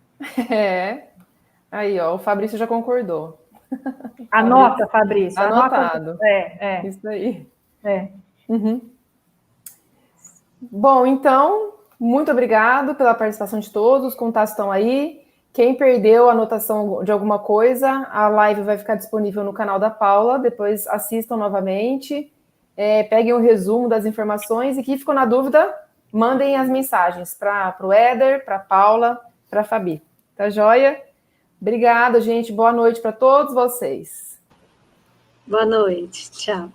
Aí, ó, o Fabrício já concordou. Anota, Fabrício. Anotado. Anota. Isso aí. Uhum. Bom, então, muito obrigado pela participação de todos. Os contatos estão aí. Quem perdeu a anotação de alguma coisa, a live vai ficar disponível no canal da Paula. Depois assistam novamente. Peguem o resumo das informações e quem ficou na dúvida, mandem as mensagens para o Éder, para a Paula, para a Fabi. Tá joia? Obrigada, gente. Boa noite para todos vocês. Boa noite. Tchau.